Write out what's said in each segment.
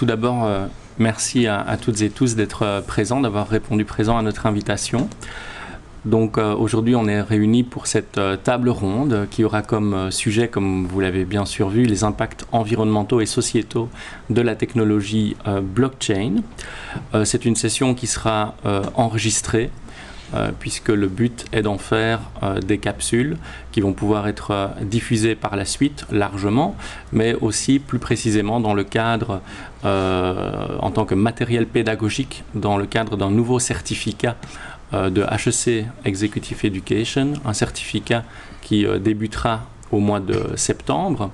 d'abord, merci à toutes et tous d'être présents, d'avoir répondu présent à notre invitation. Donc aujourd'hui, on est réunis pour cette table ronde qui aura comme sujet, comme vous l'avez bien sûr vu, les impacts environnementaux et sociétaux de la technologie blockchain. C'est une session qui sera enregistrée, puisque le but est d'en faire des capsules qui vont pouvoir être diffusées par la suite largement, mais aussi plus précisément dans le cadre, en tant que matériel pédagogique, dans le cadre d'un nouveau certificat de HEC Executive Education, un certificat qui débutera au mois de septembre,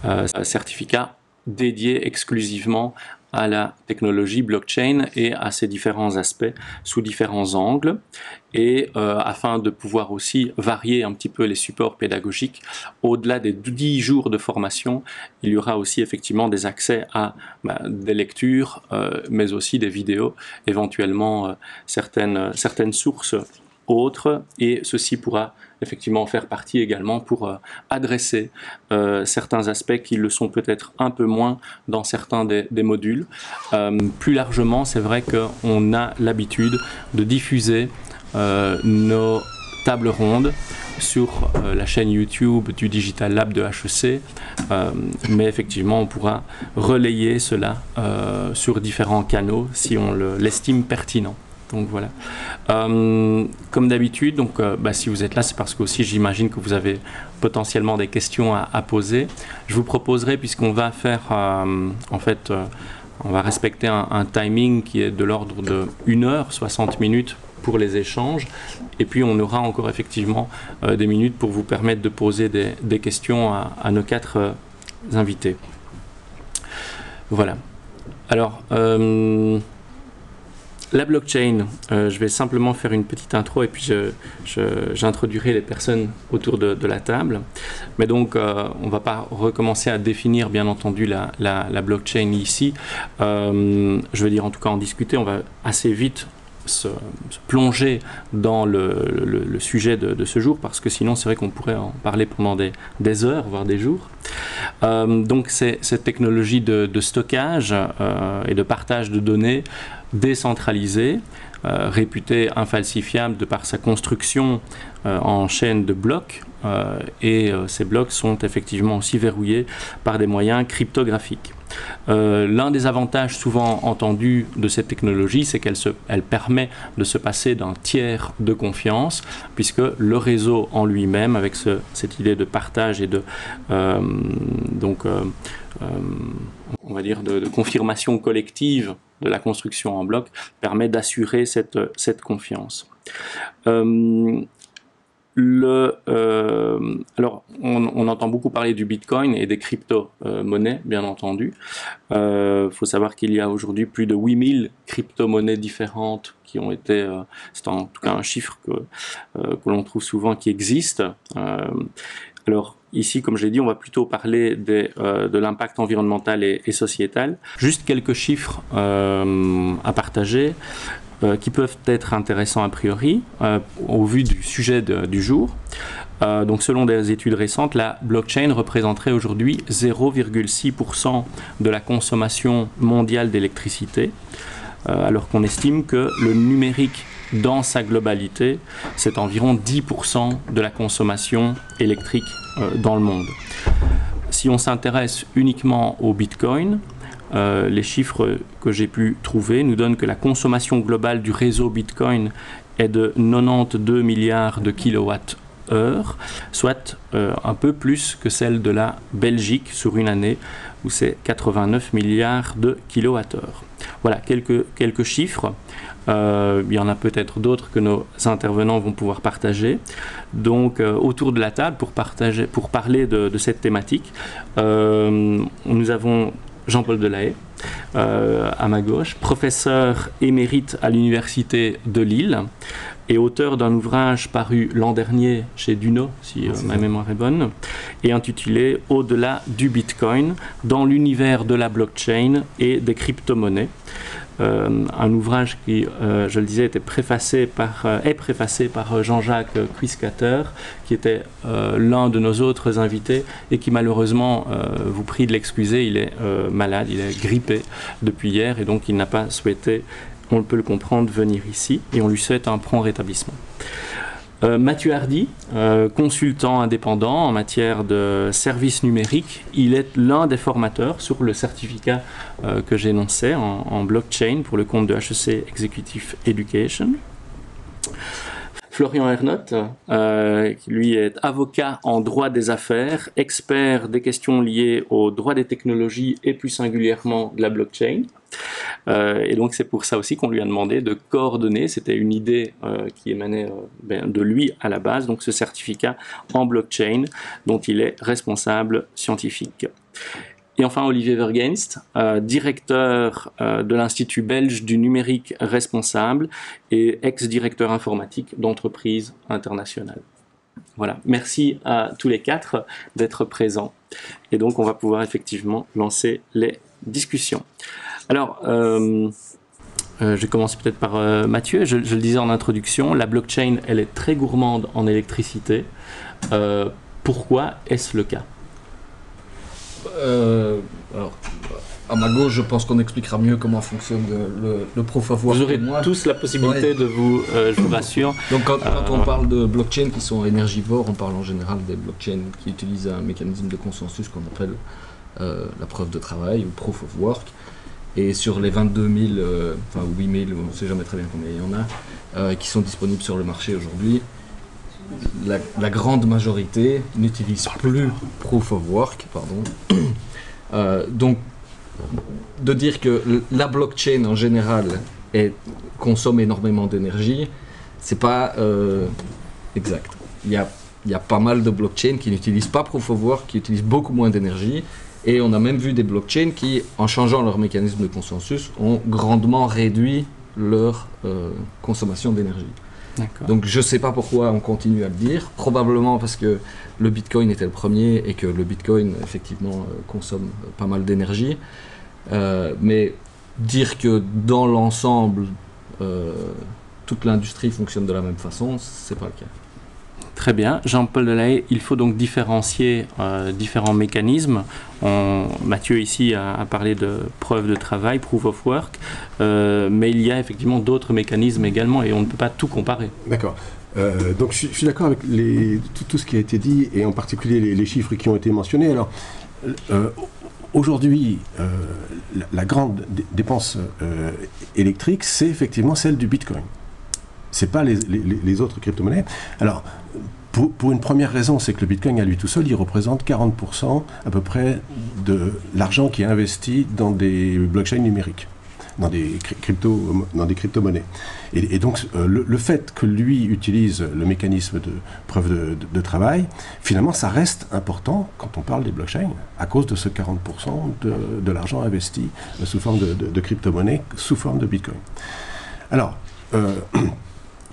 un certificat dédié exclusivement à la technologie blockchain et à ses différents aspects sous différents angles, et afin de pouvoir aussi varier un petit peu les supports pédagogiques, au-delà des 10 jours de formation, il y aura aussi effectivement des accès à des lectures, mais aussi des vidéos, éventuellement certaines sources autres, et ceci pourra effectivement faire partie également pour adresser certains aspects qui le sont peut-être un peu moins dans certains des modules. Plus largement, c'est vrai qu'on a l'habitude de diffuser nos tables rondes sur la chaîne YouTube du Digital Lab de HEC, mais effectivement on pourra relayer cela sur différents canaux si on l'estime pertinent. Donc voilà. Comme d'habitude, donc si vous êtes là, c'est parce que aussi j'imagine que vous avez potentiellement des questions à poser. Je vous proposerai, puisqu'on va faire en fait, on va respecter un timing qui est de l'ordre de 1 heure 60 minutes pour les échanges, et puis on aura encore effectivement des minutes pour vous permettre de poser des questions à nos 4 invités. Voilà. Alors, la blockchain, je vais simplement faire une petite intro et puis j'introduirai les personnes autour de la table. Mais donc, on ne va pas recommencer à définir, bien entendu, la blockchain ici. Je veux dire, en tout cas, en discuter, on va assez vite se plonger dans le sujet de ce jour, parce que sinon, c'est vrai qu'on pourrait en parler pendant des heures, voire des jours. Donc, c'est cette technologie de stockage et de partage de données décentralisée, réputée infalsifiable de par sa construction en chaîne de blocs, et ces blocs sont effectivement aussi verrouillés par des moyens cryptographiques. L'un des avantages souvent entendus de cette technologie, c'est qu'elle permet de se passer d'un tiers de confiance, puisque le réseau en lui-même, avec cette idée de partage et de on va dire de confirmation collective de la construction en bloc, permet d'assurer cette confiance. Alors, on entend beaucoup parler du Bitcoin et des crypto-monnaies, bien entendu. Faut savoir qu'il y a aujourd'hui plus de 8000 crypto-monnaies différentes qui ont été, c'est en tout cas un chiffre que l'on trouve souvent qui existe. Alors ici, comme je l'ai dit, on va plutôt parler de l'impact environnemental et sociétal. Juste quelques chiffres à partager, qui peuvent être intéressants a priori au vu du sujet du jour. Donc selon des études récentes, la blockchain représenterait aujourd'hui 0,6% de la consommation mondiale d'électricité, alors qu'on estime que le numérique dans sa globalité, c'est environ 10% de la consommation électrique dans le monde. Si on s'intéresse uniquement au Bitcoin, les chiffres que j'ai pu trouver nous donnent que la consommation globale du réseau Bitcoin est de 92 milliards de kilowattheures, soit un peu plus que celle de la Belgique sur une année, où c'est 89 milliards de kilowattheures. Voilà, quelques chiffres. Il y en a peut-être d'autres que nos intervenants vont pouvoir partager. Donc autour de la table, pour parler de cette thématique, nous avons Jean-Paul Delahaye, à ma gauche, professeur émérite à l'Université de Lille et auteur d'un ouvrage paru l'an dernier chez Duno, si ma mémoire est bonne, et intitulé « Au-delà du Bitcoin, dans l'univers de la blockchain et des crypto-monnaies ». un ouvrage qui, je le disais, est préfacé par Jean-Jacques Cuiscater, qui était l'un de nos autres invités et qui malheureusement, vous prie de l'excuser, il est malade, il est grippé depuis hier et donc il n'a pas souhaité, on peut le comprendre, venir ici et on lui souhaite un prompt rétablissement. Mathieu Hardy, consultant indépendant en matière de services numériques, il est l'un des formateurs sur le certificat que j'énonçais en blockchain pour le compte de HEC Executive Education. Florian Ernotte, qui lui est avocat en droit des affaires, expert des questions liées au droit des technologies et plus singulièrement de la blockchain. Et donc c'est pour ça aussi qu'on lui a demandé de coordonner, c'était une idée qui émanait de lui à la base, donc ce certificat en blockchain dont il est responsable scientifique. Et enfin Olivier Vergenst, directeur de l'Institut belge du numérique responsable et ex-directeur informatique d'entreprises internationales. Voilà, merci à tous les quatre d'être présents. Et donc on va pouvoir effectivement lancer les discussions. Alors, je commence peut-être par Mathieu. Je le disais en introduction, la blockchain, elle est très gourmande en électricité. Pourquoi est-ce le cas ? Alors, à ma gauche, je pense qu'on expliquera mieux comment fonctionne le Proof of Work. Vous aurez tous la possibilité de vous, je vous rassure. Donc quand on parle de blockchains qui sont énergivores, on parle en général des blockchains qui utilisent un mécanisme de consensus qu'on appelle la preuve de travail ou Proof of Work. Et sur les 22 000, enfin 8 000, on ne sait jamais très bien combien il y en a, qui sont disponibles sur le marché aujourd'hui, la grande majorité n'utilise plus Proof of Work, pardon. Donc, de dire que la blockchain en général consomme énormément d'énergie, c'est pas exact. Il y a pas mal de blockchains qui n'utilisent pas Proof of Work, qui utilisent beaucoup moins d'énergie. Et on a même vu des blockchains qui, en changeant leur mécanisme de consensus, ont grandement réduit leur consommation d'énergie. Donc je ne sais pas pourquoi on continue à le dire, probablement parce que le Bitcoin était le premier et que le Bitcoin effectivement consomme pas mal d'énergie. Mais dire que dans l'ensemble, toute l'industrie fonctionne de la même façon, ce n'est pas le cas. Très bien. Jean-Paul Delahaye, il faut donc différencier différents mécanismes. Mathieu ici a parlé de preuve de travail, proof of work, mais il y a effectivement d'autres mécanismes également et on ne peut pas tout comparer. D'accord. Donc je suis d'accord avec tout ce qui a été dit et en particulier les chiffres qui ont été mentionnés. Alors, aujourd'hui, la grande dépense électrique, c'est effectivement celle du Bitcoin. Ce n'est pas les autres crypto-monnaies. Alors, pour une première raison, c'est que le Bitcoin à lui tout seul, il représente 40% à peu près de l'argent qui est investi dans des blockchains numériques, dans des crypto-monnaies. Et donc, le fait que lui utilise le mécanisme de preuve de travail, finalement, ça reste important quand on parle des blockchains, à cause de ce 40% de l'argent investi sous forme de crypto-monnaies, sous forme de Bitcoin. Alors,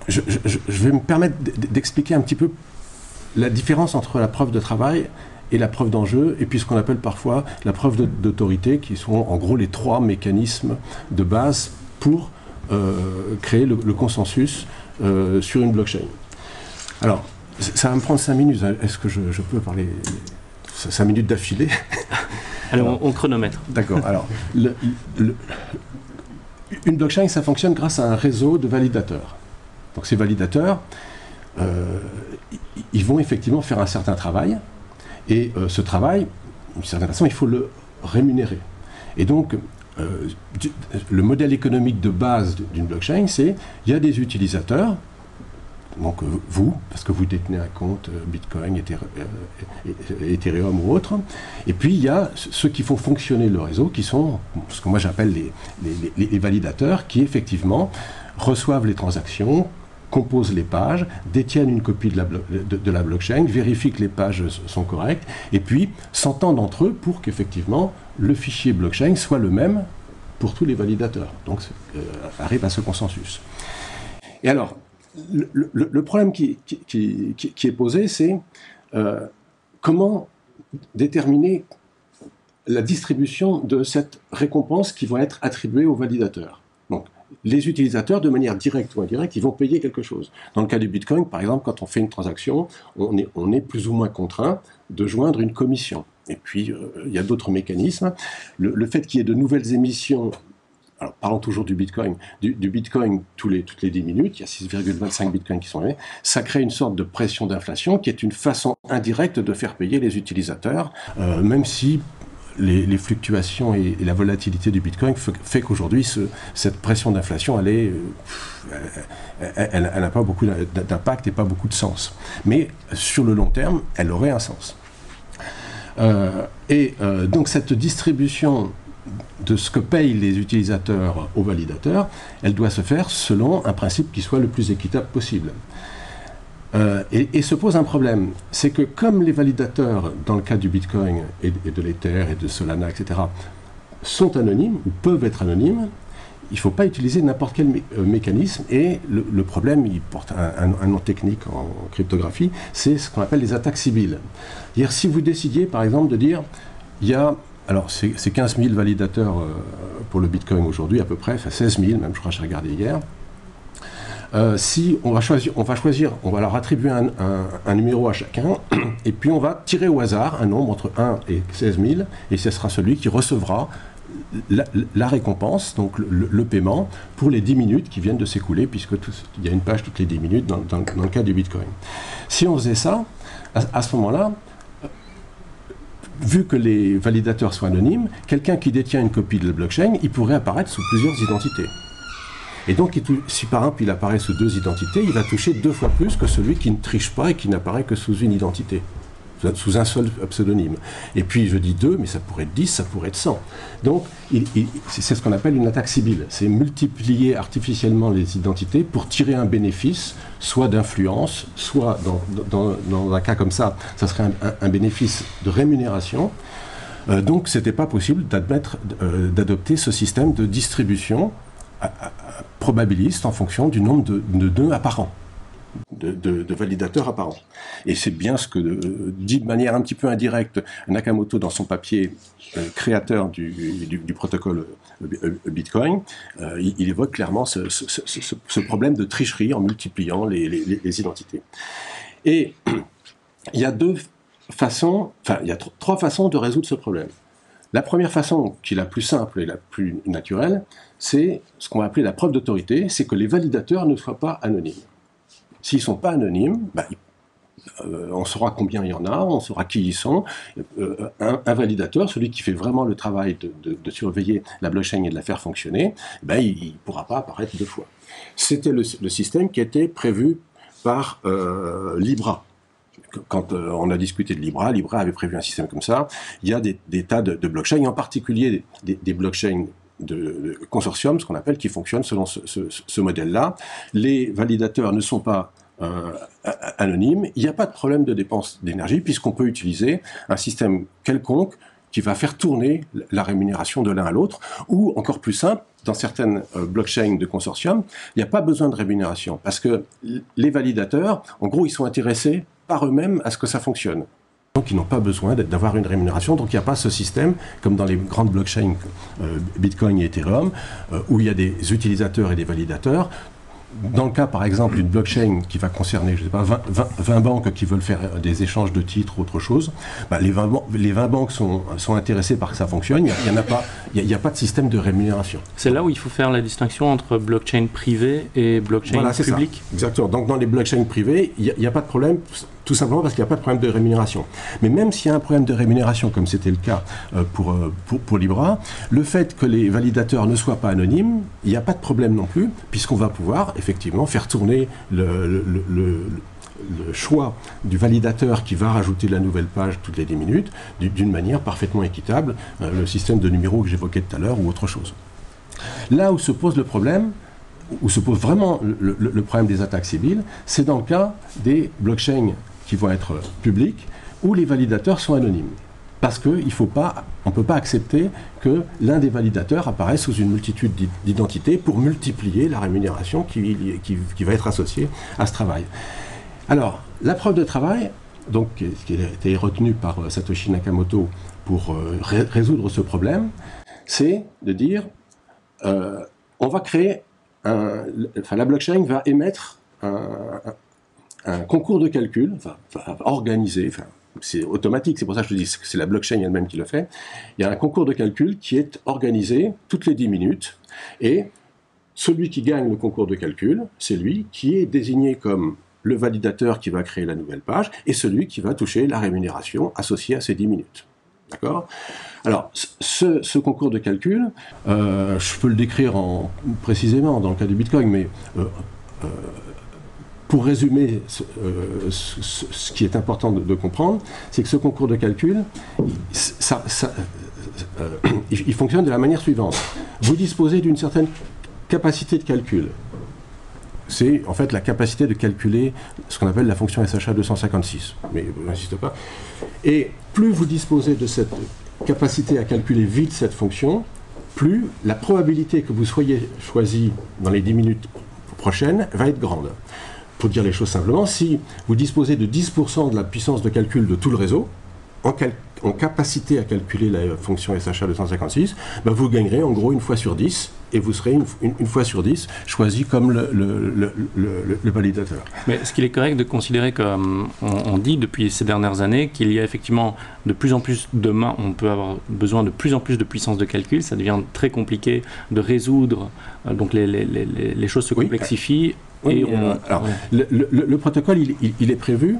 je vais me permettre d'expliquer un petit peu la différence entre la preuve de travail et la preuve d'enjeu, et puis ce qu'on appelle parfois la preuve d'autorité, qui sont en gros les trois mécanismes de base pour créer le consensus sur une blockchain. Alors, ça va me prendre 5 minutes. Est-ce que je peux parler 5 minutes d'affilée? Alors, on chronomètre. D'accord. Alors, une blockchain, ça fonctionne grâce à un réseau de validateurs. Donc ces validateurs, ils vont effectivement faire un certain travail, et ce travail, d'une certaine façon, il faut le rémunérer. Et donc, le modèle économique de base d'une blockchain, c'est il y a des utilisateurs, donc vous, parce que vous détenez un compte Bitcoin, Ethereum ou autre, et puis il y a ceux qui font fonctionner le réseau, qui sont ce que moi j'appelle les validateurs, qui effectivement reçoivent les transactions, composent les pages, détiennent une copie de la blockchain, vérifient que les pages sont correctes, et puis s'entendent entre eux pour qu'effectivement le fichier blockchain soit le même pour tous les validateurs. Donc arrive à ce consensus. Et alors, le problème qui est posé, c'est comment déterminer la distribution de cette récompense qui va être attribuée aux validateurs. les utilisateurs, de manière directe ou indirecte, ils vont payer quelque chose. Dans le cas du Bitcoin, par exemple, quand on fait une transaction, on est plus ou moins contraint de joindre une commission. Et puis, il y a d'autres mécanismes. Le fait qu'il y ait de nouvelles émissions, alors parlons toujours du Bitcoin, du Bitcoin toutes les 10 minutes, il y a 6,25 Bitcoins qui sont émis, ça crée une sorte de pression d'inflation qui est une façon indirecte de faire payer les utilisateurs, même si les fluctuations et la volatilité du Bitcoin fait qu'aujourd'hui, cette pression d'inflation, elle n'a pas beaucoup d'impact et pas beaucoup de sens. Mais sur le long terme, elle aurait un sens. Donc cette distribution de ce que payent les utilisateurs aux validateurs, elle doit se faire selon un principe qui soit le plus équitable possible. Et se pose un problème, c'est que comme les validateurs, dans le cas du Bitcoin et de l'Ether et de Solana, etc., sont anonymes, ou peuvent être anonymes, il ne faut pas utiliser n'importe quel mécanisme, et le problème, il porte un nom technique en cryptographie, c'est ce qu'on appelle les attaques civiles. C'est-à-dire, si vous décidiez, par exemple, de dire, il y a, alors c'est 15 000 validateurs pour le Bitcoin aujourd'hui, à peu près, enfin 16 000, même je crois que j'ai regardé hier. Si on va leur attribuer un numéro à chacun, et puis on va tirer au hasard un nombre entre 1 et 16 000, et ce sera celui qui recevra la récompense, donc le paiement, pour les 10 minutes qui viennent de s'écouler, puisqu'il y a une page toutes les 10 minutes dans le cas du Bitcoin. Si on faisait ça, à ce moment-là, vu que les validateurs sont anonymes, quelqu'un qui détient une copie de la blockchain, il pourrait apparaître sous plusieurs identités. Et donc, si par exemple il apparaît sous 2 identités, il va toucher 2 fois plus que celui qui ne triche pas et qui n'apparaît que sous une identité, sous un seul pseudonyme. Et puis je dis 2, mais ça pourrait être 10, ça pourrait être 100. Donc, c'est ce qu'on appelle une attaque civile. C'est multiplier artificiellement les identités pour tirer un bénéfice, soit d'influence, soit, dans un cas comme ça, ça serait un bénéfice de rémunération. Donc, ce n'était pas possible d'adopter ce système de distribution probabiliste en fonction du nombre de nœuds apparents, de validateurs apparents. Et c'est bien ce que dit de manière un petit peu indirecte Nakamoto dans son papier créateur du protocole Bitcoin. Il évoque clairement ce problème de tricherie en multipliant les identités. Et il y a il y a 3 façons de résoudre ce problème. La première façon, qui est la plus simple et la plus naturelle, c'est ce qu'on va appeler la preuve d'autorité, c'est que les validateurs ne soient pas anonymes. S'ils ne sont pas anonymes, on saura combien il y en a, on saura qui ils sont. Un validateur, celui qui fait vraiment le travail de surveiller la blockchain et de la faire fonctionner, il ne pourra pas apparaître 2 fois. C'était le système qui était prévu par Libra. Quand on a discuté de Libra avait prévu un système comme ça. Il y a des tas de blockchains, en particulier des blockchains de consortium, ce qu'on appelle, qui fonctionnent selon ce modèle-là. Les validateurs ne sont pas anonymes. Il n'y a pas de problème de dépense d'énergie, puisqu'on peut utiliser un système quelconque qui va faire tourner la rémunération de l'un à l'autre, ou encore plus simple, dans certaines blockchains de consortium, il n'y a pas besoin de rémunération, parce que les validateurs, en gros, ils sont intéressés par eux-mêmes à ce que ça fonctionne. Donc ils n'ont pas besoin d'avoir une rémunération, donc il n'y a pas ce système, comme dans les grandes blockchains Bitcoin et Ethereum, où il y a des utilisateurs et des validateurs. Dans le cas, par exemple, d'une blockchain qui va concerner, je sais pas, 20 banques qui veulent faire des échanges de titres ou autre chose, les 20 banques sont intéressées par que ça fonctionne. Il n'y a pas de système de rémunération. C'est là où il faut faire la distinction entre blockchain privée et blockchain publique. Exactement. Donc dans les blockchains privées, il n'y a pas de problème, tout simplement parce qu'il n'y a pas de problème de rémunération. Mais même s'il y a un problème de rémunération, comme c'était le cas pour Libra, le fait que les validateurs ne soient pas anonymes, il n'y a pas de problème non plus, puisqu'on va pouvoir effectivement faire tourner le choix du validateur qui va rajouter la nouvelle page toutes les 10 minutes d'une manière parfaitement équitable, le système de numéros que j'évoquais tout à l'heure ou autre chose. Là où se pose le problème, où se pose vraiment le problème des attaques civiles, c'est dans le cas des blockchains qui vont être publiques, où les validateurs sont anonymes. Parce qu'on ne peut pas accepter que l'un des validateurs apparaisse sous une multitude d'identités pour multiplier la rémunération qui va être associée à ce travail. Alors, la preuve de travail, donc, qui a été retenue par Satoshi Nakamoto pour résoudre ce problème, c'est de dire on va créer la blockchain va émettre un concours de calcul, va organiser, c'est automatique, c'est pour ça que je te dis que c'est la blockchain elle-même qui le fait. Il y a un concours de calcul qui est organisé toutes les 10 minutes, et celui qui gagne le concours de calcul, c'est lui qui est désigné comme le validateur qui va créer la nouvelle page, et celui qui va toucher la rémunération associée à ces 10 minutes. D'accord ? Alors, ce concours de calcul, je peux le décrire précisément dans le cas du Bitcoin, mais pour résumer ce qui est important de comprendre, c'est que ce concours de calcul, il fonctionne de la manière suivante. Vous disposez d'une certaine capacité de calcul. C'est en fait la capacité de calculer ce qu'on appelle la fonction SHA 256. Mais je n'insiste pas. Et plus vous disposez de cette capacité à calculer vite cette fonction, plus la probabilité que vous soyez choisi dans les 10 minutes prochaines va être grande. Pour dire les choses simplement, si vous disposez de 10% de la puissance de calcul de tout le réseau, en capacité à calculer la fonction SHA 256, vous gagnerez en gros une fois sur 10, et vous serez une fois sur 10 choisi comme le validateur. Mais est-ce qu'il est correct de considérer comme on dit depuis ces dernières années qu'il y a effectivement de plus en plus on peut avoir besoin de plus en plus de puissance de calcul, ça devient très compliqué de résoudre, donc les choses se complexifient. Oui, alors, le protocole, il est prévu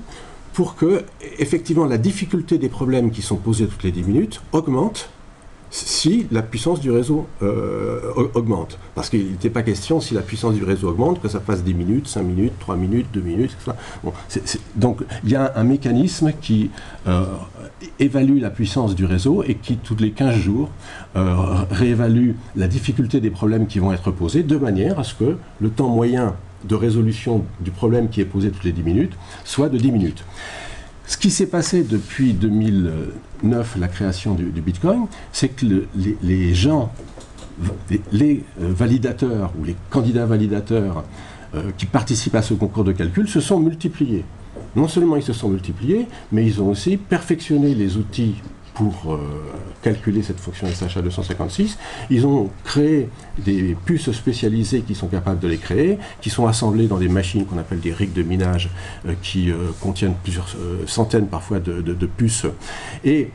pour que, effectivement, la difficulté des problèmes qui sont posés toutes les 10 minutes augmente si la puissance du réseau augmente. Parce qu'il n'était pas question, si la puissance du réseau augmente, que ça fasse 10 minutes, 5 minutes, 3 minutes, 2 minutes, etc. Bon, donc, il y a un mécanisme qui évalue la puissance du réseau et qui, tous les 15 jours, réévalue la difficulté des problèmes qui vont être posés, de manière à ce que le temps moyen de résolution du problème qui est posé toutes les 10 minutes, soit de 10 minutes. Ce qui s'est passé depuis 2009, la création du Bitcoin, c'est que les gens, les validateurs ou les candidats validateurs qui participent à ce concours de calcul se sont multipliés. Non seulement ils se sont multipliés, mais ils ont aussi perfectionné les outils pour calculer cette fonction SHA 256. Ils ont créé des puces spécialisées qui sont capables de les créer, qui sont assemblées dans des machines qu'on appelle des rigs de minage, qui contiennent plusieurs centaines parfois de puces. Et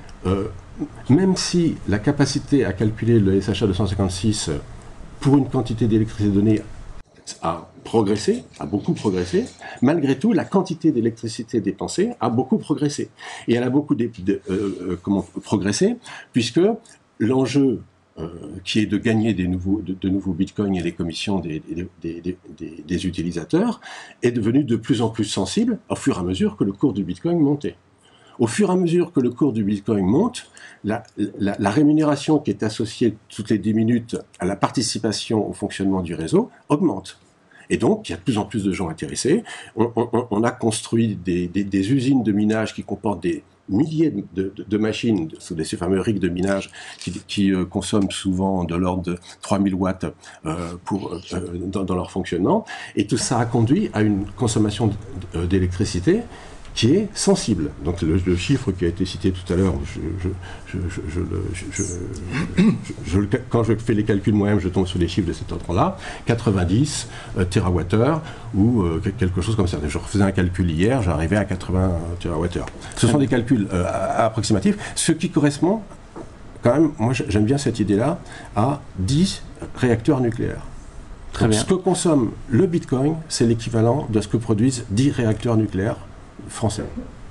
même si la capacité à calculer le SHA 256 pour une quantité d'électricité donnée a beaucoup progressé, malgré tout, la quantité d'électricité dépensée a beaucoup progressé. Et elle a beaucoup progressé, puisque l'enjeu qui est de gagner de nouveaux bitcoins et les commissions des utilisateurs est devenu de plus en plus sensible au fur et à mesure que le cours du bitcoin montait. Au fur et à mesure que le cours du bitcoin monte, la rémunération qui est associée toutes les 10 minutes à la participation au fonctionnement du réseau augmente. Et donc, il y a de plus en plus de gens intéressés. On a construit des usines de minage qui comportent des milliers de machines, ces fameux rigs de minage qui consomment souvent de l'ordre de 3000 watts dans leur fonctionnement. Et tout ça a conduit à une consommation d'électricité qui est sensible. Donc le chiffre qui a été cité tout à l'heure, quand je fais les calculs moi-même, je tombe sur des chiffres de cet ordre-là, 90 TWh ou quelque chose comme ça. Je refaisais un calcul hier, j'arrivais à 80 TWh. Ce sont des calculs approximatifs, ce qui correspond quand même, moi j'aime bien cette idée-là, à 10 réacteurs nucléaires. Très bien. Ce que consomme le Bitcoin, c'est l'équivalent de ce que produisent 10 réacteurs nucléaires français.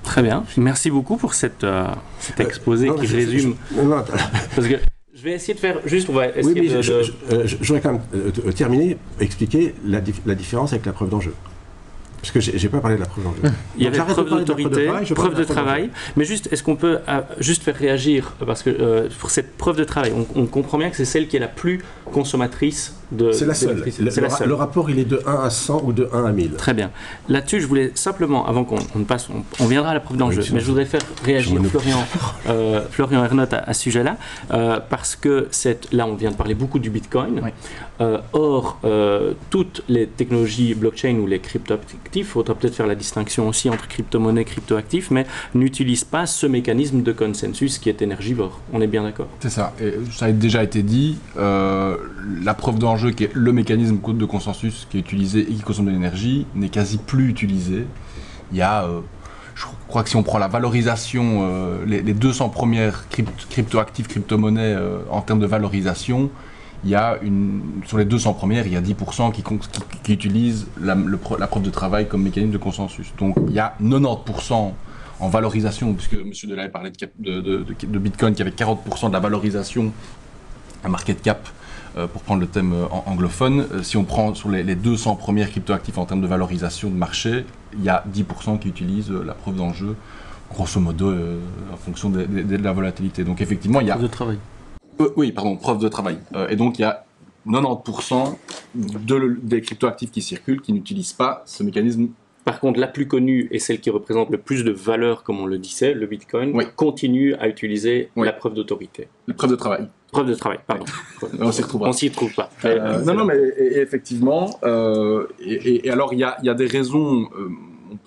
Très bien. Merci beaucoup pour cet exposé qui résume. Parce que je vais essayer de faire juste. On va essayer j'aurais quand même terminé, expliquer la différence avec la preuve d'enjeu. Parce que j'ai pas parlé de la preuve d'enjeu. Il y avait preuve d'autorité, preuve de travail, mais juste, est-ce qu'on peut juste faire réagir, parce que pour cette preuve de travail, on comprend bien que c'est celle qui est la plus consommatrice de c'est la seule. Le rapport, il est de 1 à 100 ou de 1 à 1000. Très bien. Là-dessus, je voulais simplement, avant qu'on passe, on viendra à la preuve d'enjeu, mais je voudrais faire réagir Florian Ernotte à ce sujet-là, parce que là, on vient de parler beaucoup du Bitcoin. Oui. Or, toutes les technologies blockchain ou les crypto-actifs cryptoactifs, il faudra peut-être faire la distinction aussi entre crypto-monnaie et cryptoactifs, mais n'utilisent pas ce mécanisme de consensus qui est énergivore. On est bien d'accord? C'est ça, et ça a déjà été dit, la preuve d'enjeu qui est le mécanisme de consensus qui est utilisé et qui consomme de l'énergie n'est quasi plus utilisé. Il y a, je crois que si on prend la valorisation, les 200 premières cryptoactifs, crypto-monnaies en termes de valorisation, il y a sur les 200 premières, il y a 10% qui utilisent la preuve de travail comme mécanisme de consensus. Donc il y a 90% en valorisation, puisque M. Delahaye parlait de Bitcoin qui avait 40% de la valorisation, un market cap, pour prendre le thème anglophone. Si on prend sur les 200 premières cryptoactifs en termes de valorisation de marché, il y a 10% qui utilisent la preuve d'enjeu, grosso modo, en fonction de la volatilité. Donc effectivement, il y a... Preuve de travail. Oui, pardon, preuve de travail. Et donc, il y a 90% des cryptoactifs qui circulent qui n'utilisent pas ce mécanisme. Par contre, la plus connue et celle qui représente le plus de valeur, comme on le disait, le Bitcoin, continue à utiliser la preuve d'autorité. La preuve de travail. Preuve de travail, pardon. On s'y retrouvera. On s'y retrouve pas. Non, mais effectivement. Et alors, il y a des raisons...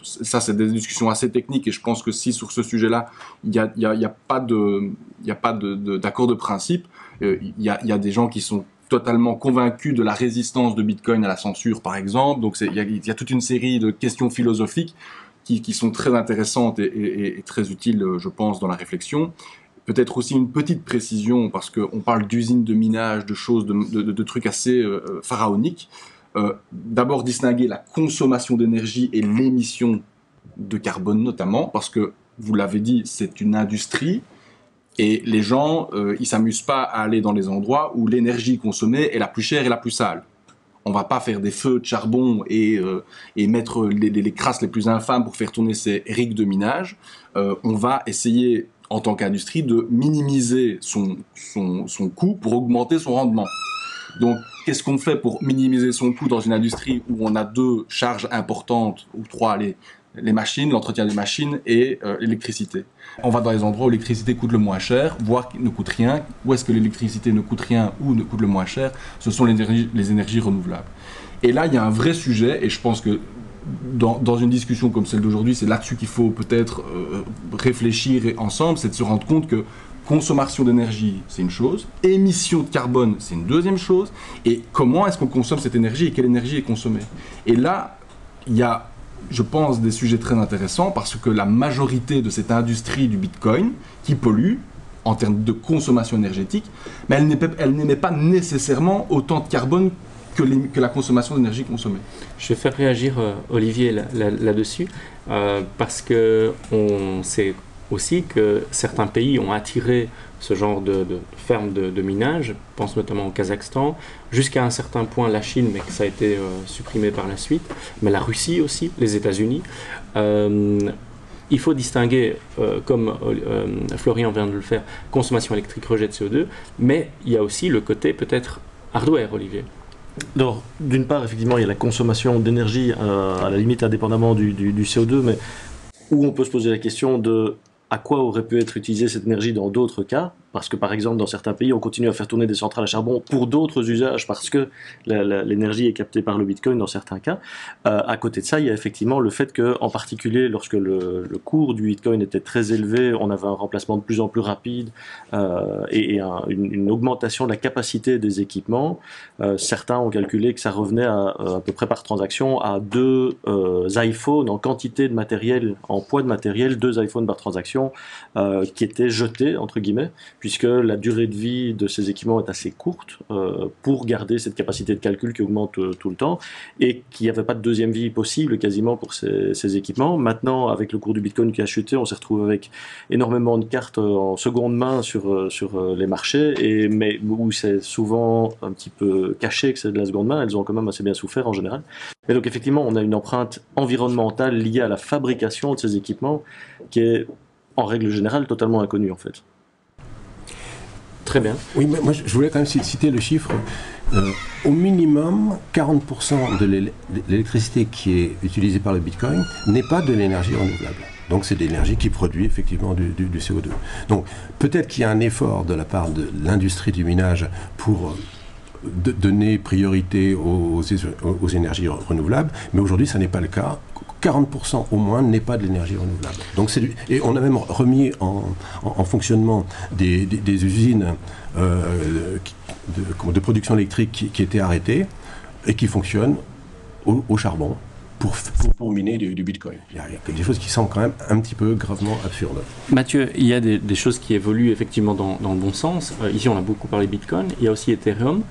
ça, c'est des discussions assez techniques et je pense que si sur ce sujet-là, il n'y a pas d'accord de principe, il y a des gens qui sont totalement convaincus de la résistance de Bitcoin à la censure, par exemple. Donc, il y a toute une série de questions philosophiques qui sont très intéressantes et très utiles, je pense, dans la réflexion. Peut-être aussi une petite précision, parce qu'on parle d'usines de minage, de choses, de trucs assez pharaoniques. D'abord distinguer la consommation d'énergie et l'émission de carbone notamment, parce que, vous l'avez dit, c'est une industrie, et les gens, ils s'amusent pas à aller dans les endroits où l'énergie consommée est la plus chère et la plus sale. On va pas faire des feux de charbon et mettre les crasses les plus infâmes pour faire tourner ces rigs de minage. On va essayer, en tant qu'industrie, de minimiser son coût pour augmenter son rendement. Donc, qu'est-ce qu'on fait pour minimiser son coût dans une industrie où on a 2 charges importantes, ou 3, les machines, l'entretien des machines et l'électricité. On va dans les endroits où l'électricité coûte le moins cher, voire ne coûte rien. Où est-ce que l'électricité ne coûte rien ou ne coûte le moins cher? Ce sont les énergies renouvelables. Et là, il y a un vrai sujet, et je pense que dans une discussion comme celle d'aujourd'hui, c'est là-dessus qu'il faut peut-être réfléchir ensemble, c'est de se rendre compte que consommation d'énergie, c'est une chose, émission de carbone, c'est une deuxième chose, et comment est-ce qu'on consomme cette énergie et quelle énergie est consommée? Et là, il y a, je pense, des sujets très intéressants parce que la majorité de cette industrie du Bitcoin qui pollue en termes de consommation énergétique, mais elle n'émet pas nécessairement autant de carbone que la consommation d'énergie consommée. Je vais faire réagir Olivier là-dessus parce qu'on sait aussi que certains pays ont attiré ce genre de fermes de minage, je pense notamment au Kazakhstan, jusqu'à un certain point la Chine, mais que ça a été supprimé par la suite, mais la Russie aussi, les États-Unis. Il faut distinguer, comme Florian vient de le faire, consommation électrique, rejet de CO2, mais il y a aussi le côté peut-être hardware, Olivier. Alors, d'une part, effectivement, il y a la consommation d'énergie, à la limite indépendamment du CO2, mais où on peut se poser la question de à quoi aurait pu être utilisée cette énergie dans d'autres cas, parce que par exemple dans certains pays on continue à faire tourner des centrales à charbon pour d'autres usages parce que l'énergie est captée par le Bitcoin dans certains cas. À côté de ça, il y a effectivement le fait que, en particulier lorsque le cours du Bitcoin était très élevé, on avait un remplacement de plus en plus rapide et une augmentation de la capacité des équipements. Certains ont calculé que ça revenait à peu près par transaction à 2 iPhones en quantité de matériel, en poids de matériel, 2 iPhones par transaction qui étaient jetés entre guillemets, puisque la durée de vie de ces équipements est assez courte pour garder cette capacité de calcul qui augmente tout le temps, et qu'il n'y avait pas de deuxième vie possible quasiment pour ces équipements. Maintenant, avec le cours du Bitcoin qui a chuté, on s'est retrouvé avec énormément de cartes en seconde main sur les marchés, mais où c'est souvent un petit peu caché que c'est de la seconde main, elles ont quand même assez bien souffert en général. Et donc effectivement, on a une empreinte environnementale liée à la fabrication de ces équipements qui est en règle générale totalement inconnue en fait. Très bien. Oui, mais moi je voulais quand même citer le chiffre. Au minimum, 40% de l'électricité qui est utilisée par le Bitcoin n'est pas de l'énergie renouvelable. Donc c'est de l'énergie qui produit effectivement du CO2. Donc peut-être qu'il y a un effort de la part de l'industrie du minage pour donner priorité aux énergies renouvelables, mais aujourd'hui ça n'est pas le cas. 40% au moins n'est pas de l'énergie renouvelable. Donc et on a même remis en fonctionnement des usines de production électrique qui étaient arrêtées et qui fonctionnent au charbon pour miner du Bitcoin. Il y a des choses qui semblent quand même un petit peu gravement absurdes. Mathieu, il y a des choses qui évoluent effectivement dans le bon sens. Ici, on a beaucoup parlé Bitcoin. Il y a aussi Ethereum.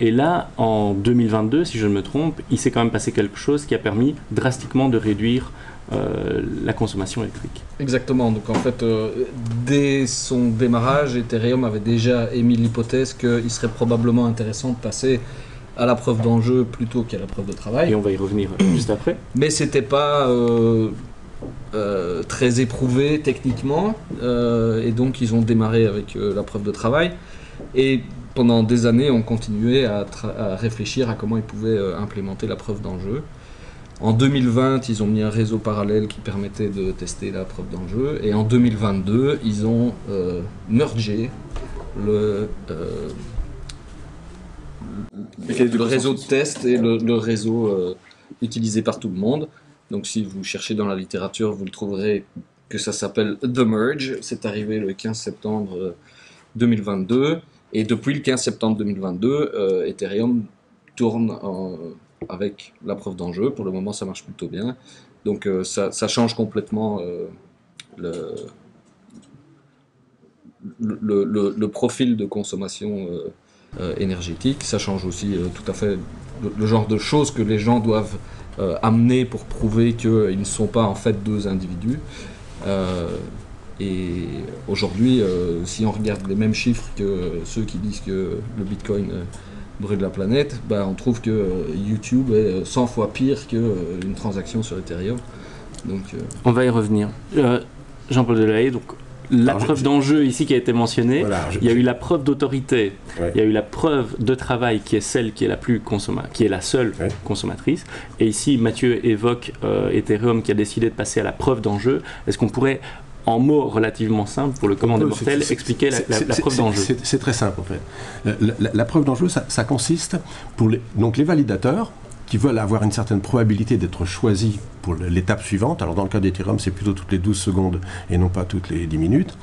Et là, en 2022, si je ne me trompe, il s'est quand même passé quelque chose qui a permis drastiquement de réduire la consommation électrique. Exactement. Donc en fait, dès son démarrage, Ethereum avait déjà émis l'hypothèse qu'il serait probablement intéressant de passer à la preuve d'enjeu plutôt qu'à la preuve de travail. Et on va y revenir juste après. Mais c'était pas très éprouvé techniquement, et donc ils ont démarré avec la preuve de travail. Et pendant des années, on continuait à réfléchir à comment ils pouvaient implémenter la preuve d'enjeu. En 2020, ils ont mis un réseau parallèle qui permettait de tester la preuve d'enjeu. Et en 2022, ils ont mergé le réseau de test et le réseau utilisé par tout le monde. Donc si vous cherchez dans la littérature, vous le trouverez que ça s'appelle The Merge. C'est arrivé le 15 septembre 2022. Et depuis le 15 septembre 2022, Ethereum tourne avec la preuve d'enjeu. Pour le moment, ça marche plutôt bien. Donc ça change complètement le profil de consommation énergétique. Ça change aussi tout à fait le genre de choses que les gens doivent amener pour prouver qu'ils ne sont pas en fait deux individus. Et aujourd'hui, si on regarde les mêmes chiffres que ceux qui disent que le Bitcoin brûle la planète, on trouve que YouTube est 100 fois pire qu'une transaction sur Ethereum. Donc, on va y revenir. Jean-Paul Delahaye, donc la preuve d'enjeu ici qui a été mentionnée, il y a eu la preuve d'autorité, il y a eu la preuve de travail qui est celle qui est la seule consommatrice. Et ici, Mathieu évoque Ethereum qui a décidé de passer à la preuve d'enjeu. Est-ce qu'on pourrait, en mots relativement simples pour le commun des mortels, expliquer la preuve d'enjeu? C'est très simple en fait. La preuve d'enjeu, ça consiste pour les validateurs qui veulent avoir une certaine probabilité d'être choisis pour l'étape suivante. Alors dans le cas d'Ethereum, c'est plutôt toutes les 12 secondes et non pas toutes les 10 minutes.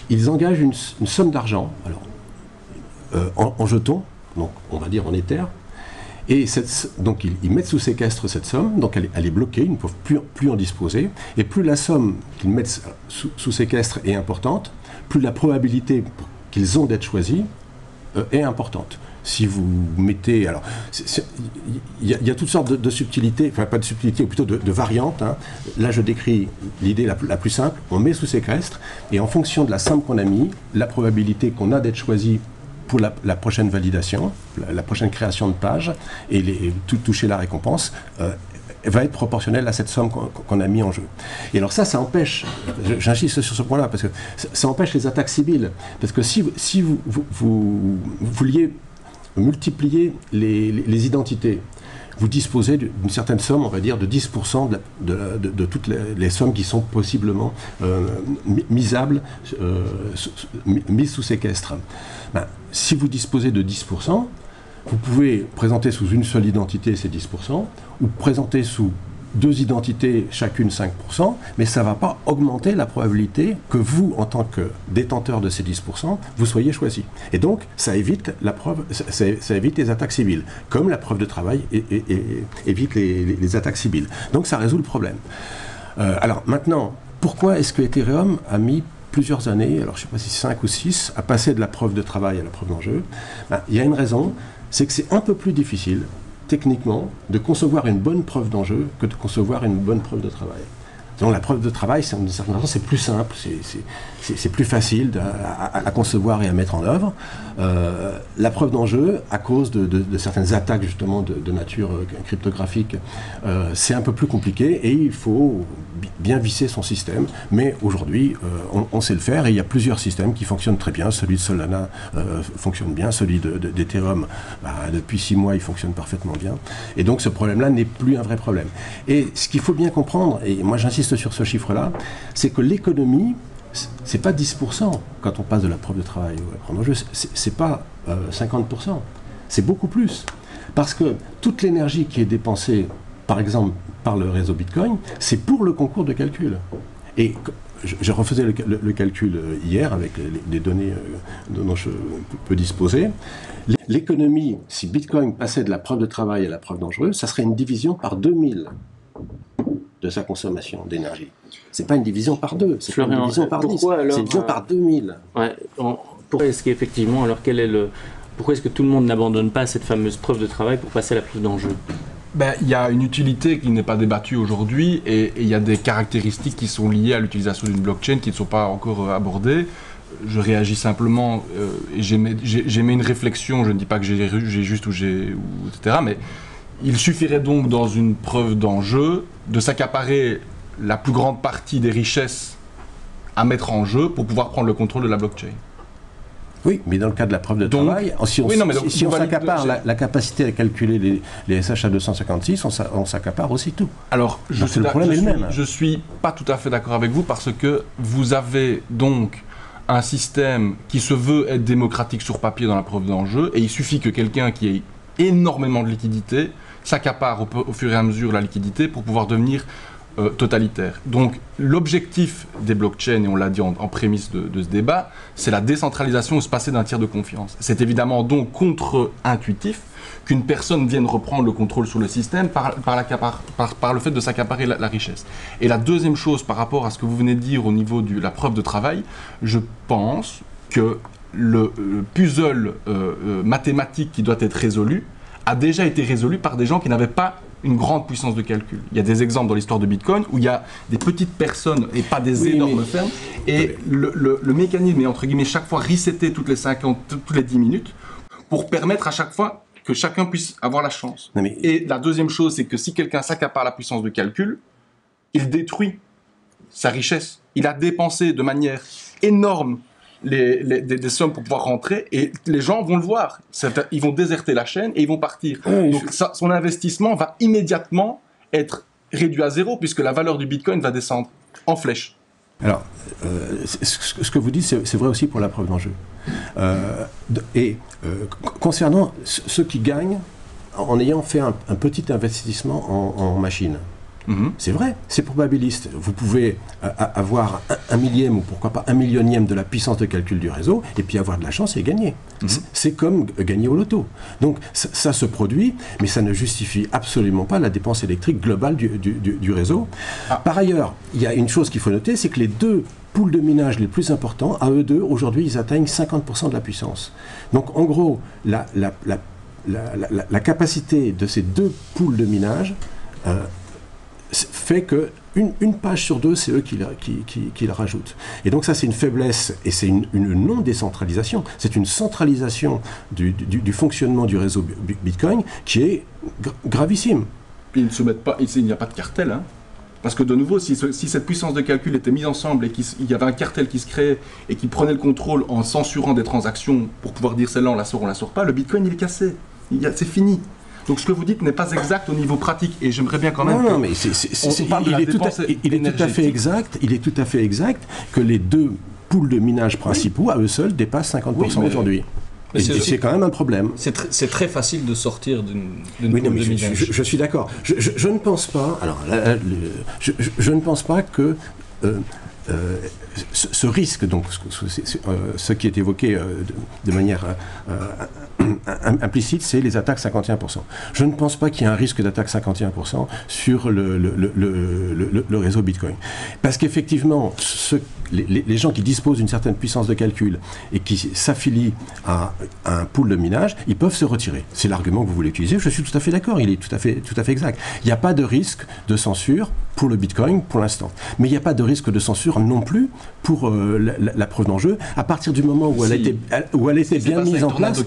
Ils engagent une somme d'argent en jetons, donc on va dire en Ether, et donc ils mettent sous séquestre cette somme, donc elle est bloquée, ils ne peuvent plus en disposer, et plus la somme qu'ils mettent sous séquestre est importante, plus la probabilité qu'ils ont d'être choisis est importante. Si vous mettez... Alors, il y a toutes sortes de subtilités, enfin pas de subtilités, ou plutôt de variantes. Hein. Là, je décris l'idée la plus simple. On met sous séquestre, et en fonction de la somme qu'on a mis, la probabilité qu'on a d'être choisi pour la prochaine validation, la prochaine création de page, et toucher la récompense, va être proportionnelle à cette somme qu'on a mis en jeu. Et alors ça empêche, j'insiste sur ce point-là, parce que ça empêche les attaques civiles. Parce que si vous vouliez multiplier les identités, vous disposez d'une certaine somme, on va dire, de 10% de toutes les sommes qui sont possiblement misables, mises sous séquestre. Si vous disposez de 10%, vous pouvez présenter sous une seule identité ces 10%, ou présenter sous deux identités, chacune 5%, mais ça ne va pas augmenter la probabilité que vous, en tant que détenteur de ces 10%, vous soyez choisi. Et donc, ça évite ça évite les attaques civiles, comme la preuve de travail évite les attaques civiles. Donc, ça résout le problème. Alors, maintenant, pourquoi est-ce que Ethereum a mis plusieurs années, alors je ne sais pas si 5 ou 6, à passer de la preuve de travail à la preuve d'enjeu? Il y a une raison, c'est que c'est un peu plus difficile techniquement, de concevoir une bonne preuve d'enjeu que de concevoir une bonne preuve de travail. Donc la preuve de travail, d'une certaine façon, c'est plus simple, c'est plus facile à concevoir et à mettre en œuvre. La preuve d'enjeu, à cause de certaines attaques justement de nature cryptographique, c'est un peu plus compliqué et il faut bien visser son système. Mais aujourd'hui, on sait le faire et il y a plusieurs systèmes qui fonctionnent très bien. Celui de Solana fonctionne bien, celui d'Ethereum, depuis 6 mois, il fonctionne parfaitement bien. Et donc ce problème-là n'est plus un vrai problème. Et ce qu'il faut bien comprendre, et moi j'insiste sur ce chiffre-là, c'est que l'économie, c'est pas 10% quand on passe de la preuve de travail à la preuve d'enjeu, c'est pas 50%, c'est beaucoup plus. Parce que toute l'énergie qui est dépensée, par exemple, par le réseau Bitcoin, c'est pour le concours de calcul. Et je refaisais le calcul hier avec les données dont je peux disposer. L'économie, si Bitcoin passait de la preuve de travail à la preuve dangereuse, ça serait une division par 2000 de sa consommation d'énergie. C'est pas une division par 2, c'est pas une division par 10, c'est une division par 2000. Ouais, pourquoi est-ce qu'effectivement, alors pourquoi est-ce que tout le monde n'abandonne pas cette fameuse preuve de travail pour passer à la preuve d'enjeu? Il y a une utilité qui n'est pas débattue aujourd'hui et il y a des caractéristiques qui sont liées à l'utilisation d'une blockchain qui ne sont pas encore abordées. Je réagis simplement et j'émets une réflexion, je ne dis pas que j'ai juste ou etc. Mais il suffirait donc dans une preuve d'enjeu de s'accaparer la plus grande partie des richesses à mettre en jeu pour pouvoir prendre le contrôle de la blockchain. Oui, mais dans le cas de la preuve de travail, si on s'accapare la capacité à calculer les SH à 256, on s'accapare aussi tout. Alors, je suis pas tout à fait d'accord avec vous parce que vous avez donc un système qui se veut être démocratique sur papier dans la preuve d'enjeu et il suffit que quelqu'un qui ait énormément de liquidité s'accapare au fur et à mesure la liquidité pour pouvoir devenir totalitaire. Donc l'objectif des blockchains, et on l'a dit en prémisse de ce débat, c'est la décentralisation et se passer d'un tiers de confiance. C'est évidemment donc contre-intuitif qu'une personne vienne reprendre le contrôle sur le système par le fait de s'accaparer la richesse. Et la deuxième chose par rapport à ce que vous venez de dire au niveau de la preuve de travail, je pense que le puzzle mathématique qui doit être résolu a déjà été résolu par des gens qui n'avaient pas une grande puissance de calcul. Il y a des exemples dans l'histoire de Bitcoin où il y a des petites personnes et pas des énormes fermes et le mécanisme est entre guillemets chaque fois reseté toutes les 10 minutes pour permettre à chaque fois que chacun puisse avoir la chance. Et la deuxième chose, c'est que si quelqu'un s'accapare la puissance de calcul, il détruit sa richesse. Il a dépensé de manière énorme des sommes pour pouvoir rentrer et les gens vont le voir. Ils vont déserter la chaîne et ils vont partir. Donc son investissement va immédiatement être réduit à zéro puisque la valeur du Bitcoin va descendre en flèche. Alors, ce que vous dites, c'est vrai aussi pour la preuve d'enjeu. Concernant ceux qui gagnent en ayant fait un petit investissement en machine, c'est vrai, c'est probabiliste. Vous pouvez avoir un millième ou pourquoi pas un millionième de la puissance de calcul du réseau et puis avoir de la chance et gagner. C'est comme gagner au loto. Donc ça se produit, mais ça ne justifie absolument pas la dépense électrique globale du réseau. Par ailleurs, il y a une chose qu'il faut noter, c'est que les deux pools de minage les plus importants, à eux deux, aujourd'hui, ils atteignent 50% de la puissance. Donc en gros, la capacité de ces deux pools de minage fait que une page sur deux, c'est eux qui le rajoutent. Et donc ça, c'est une faiblesse et c'est une non-décentralisation. C'est une centralisation du fonctionnement du réseau Bitcoin qui est gravissime. Puis ils ne se mettent pas, il n'y a pas de cartel, hein. Parce que de nouveau, si cette puissance de calcul était mise ensemble et qu'il y avait un cartel qui se créait et qui prenait le contrôle en censurant des transactions pour pouvoir dire celle-là on la sort pas, le Bitcoin il est cassé. C'est fini. Donc ce que vous dites n'est pas exact au niveau pratique et j'aimerais bien quand même. Non, mais il est tout à fait exact. Il est tout à fait exact que les deux pools de minage principaux à eux seuls dépassent 50% aujourd'hui. Et c'est quand même un problème. C'est très facile de sortir d'une pool de minage. Je suis d'accord. Je ne pense pas. Alors, je ne pense pas que ce risque, donc ce qui est évoqué de manière implicite, c'est les attaques 51%. Je ne pense pas qu'il y ait un risque d'attaque 51% sur le réseau Bitcoin. Parce qu'effectivement, les gens qui disposent d'une certaine puissance de calcul et qui s'affilient à un pool de minage, ils peuvent se retirer. C'est l'argument que vous voulez utiliser. Je suis tout à fait d'accord. Il est tout à fait exact. Il n'y a pas de risque de censure pour le Bitcoin pour l'instant. Mais il n'y a pas de risque de censure non plus pour la preuve d'enjeu à partir du moment où elle était bien mise en place.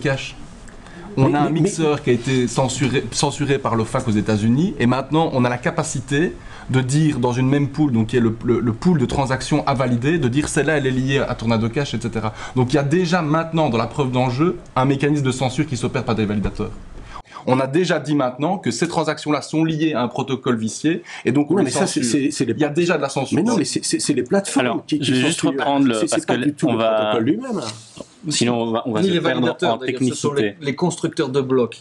On a un mixeur qui a été censuré par l'OFAC aux États-Unis et maintenant on a la capacité de dire dans une même pool, donc qui est le pool de transactions à valider, de dire celle-là elle est liée à Tornado Cash, etc. Donc il y a déjà maintenant dans la preuve d'enjeu un mécanisme de censure qui s'opère par des validateurs. On a déjà dit maintenant que ces transactions-là sont liées à un protocole vicié et donc il y a déjà de la censure. Mais non, mais c'est les plateformes qui je vais juste reprendre parce que le protocole lui-même. Sinon on va se perdre en technicité. Ce sont les constructeurs de blocs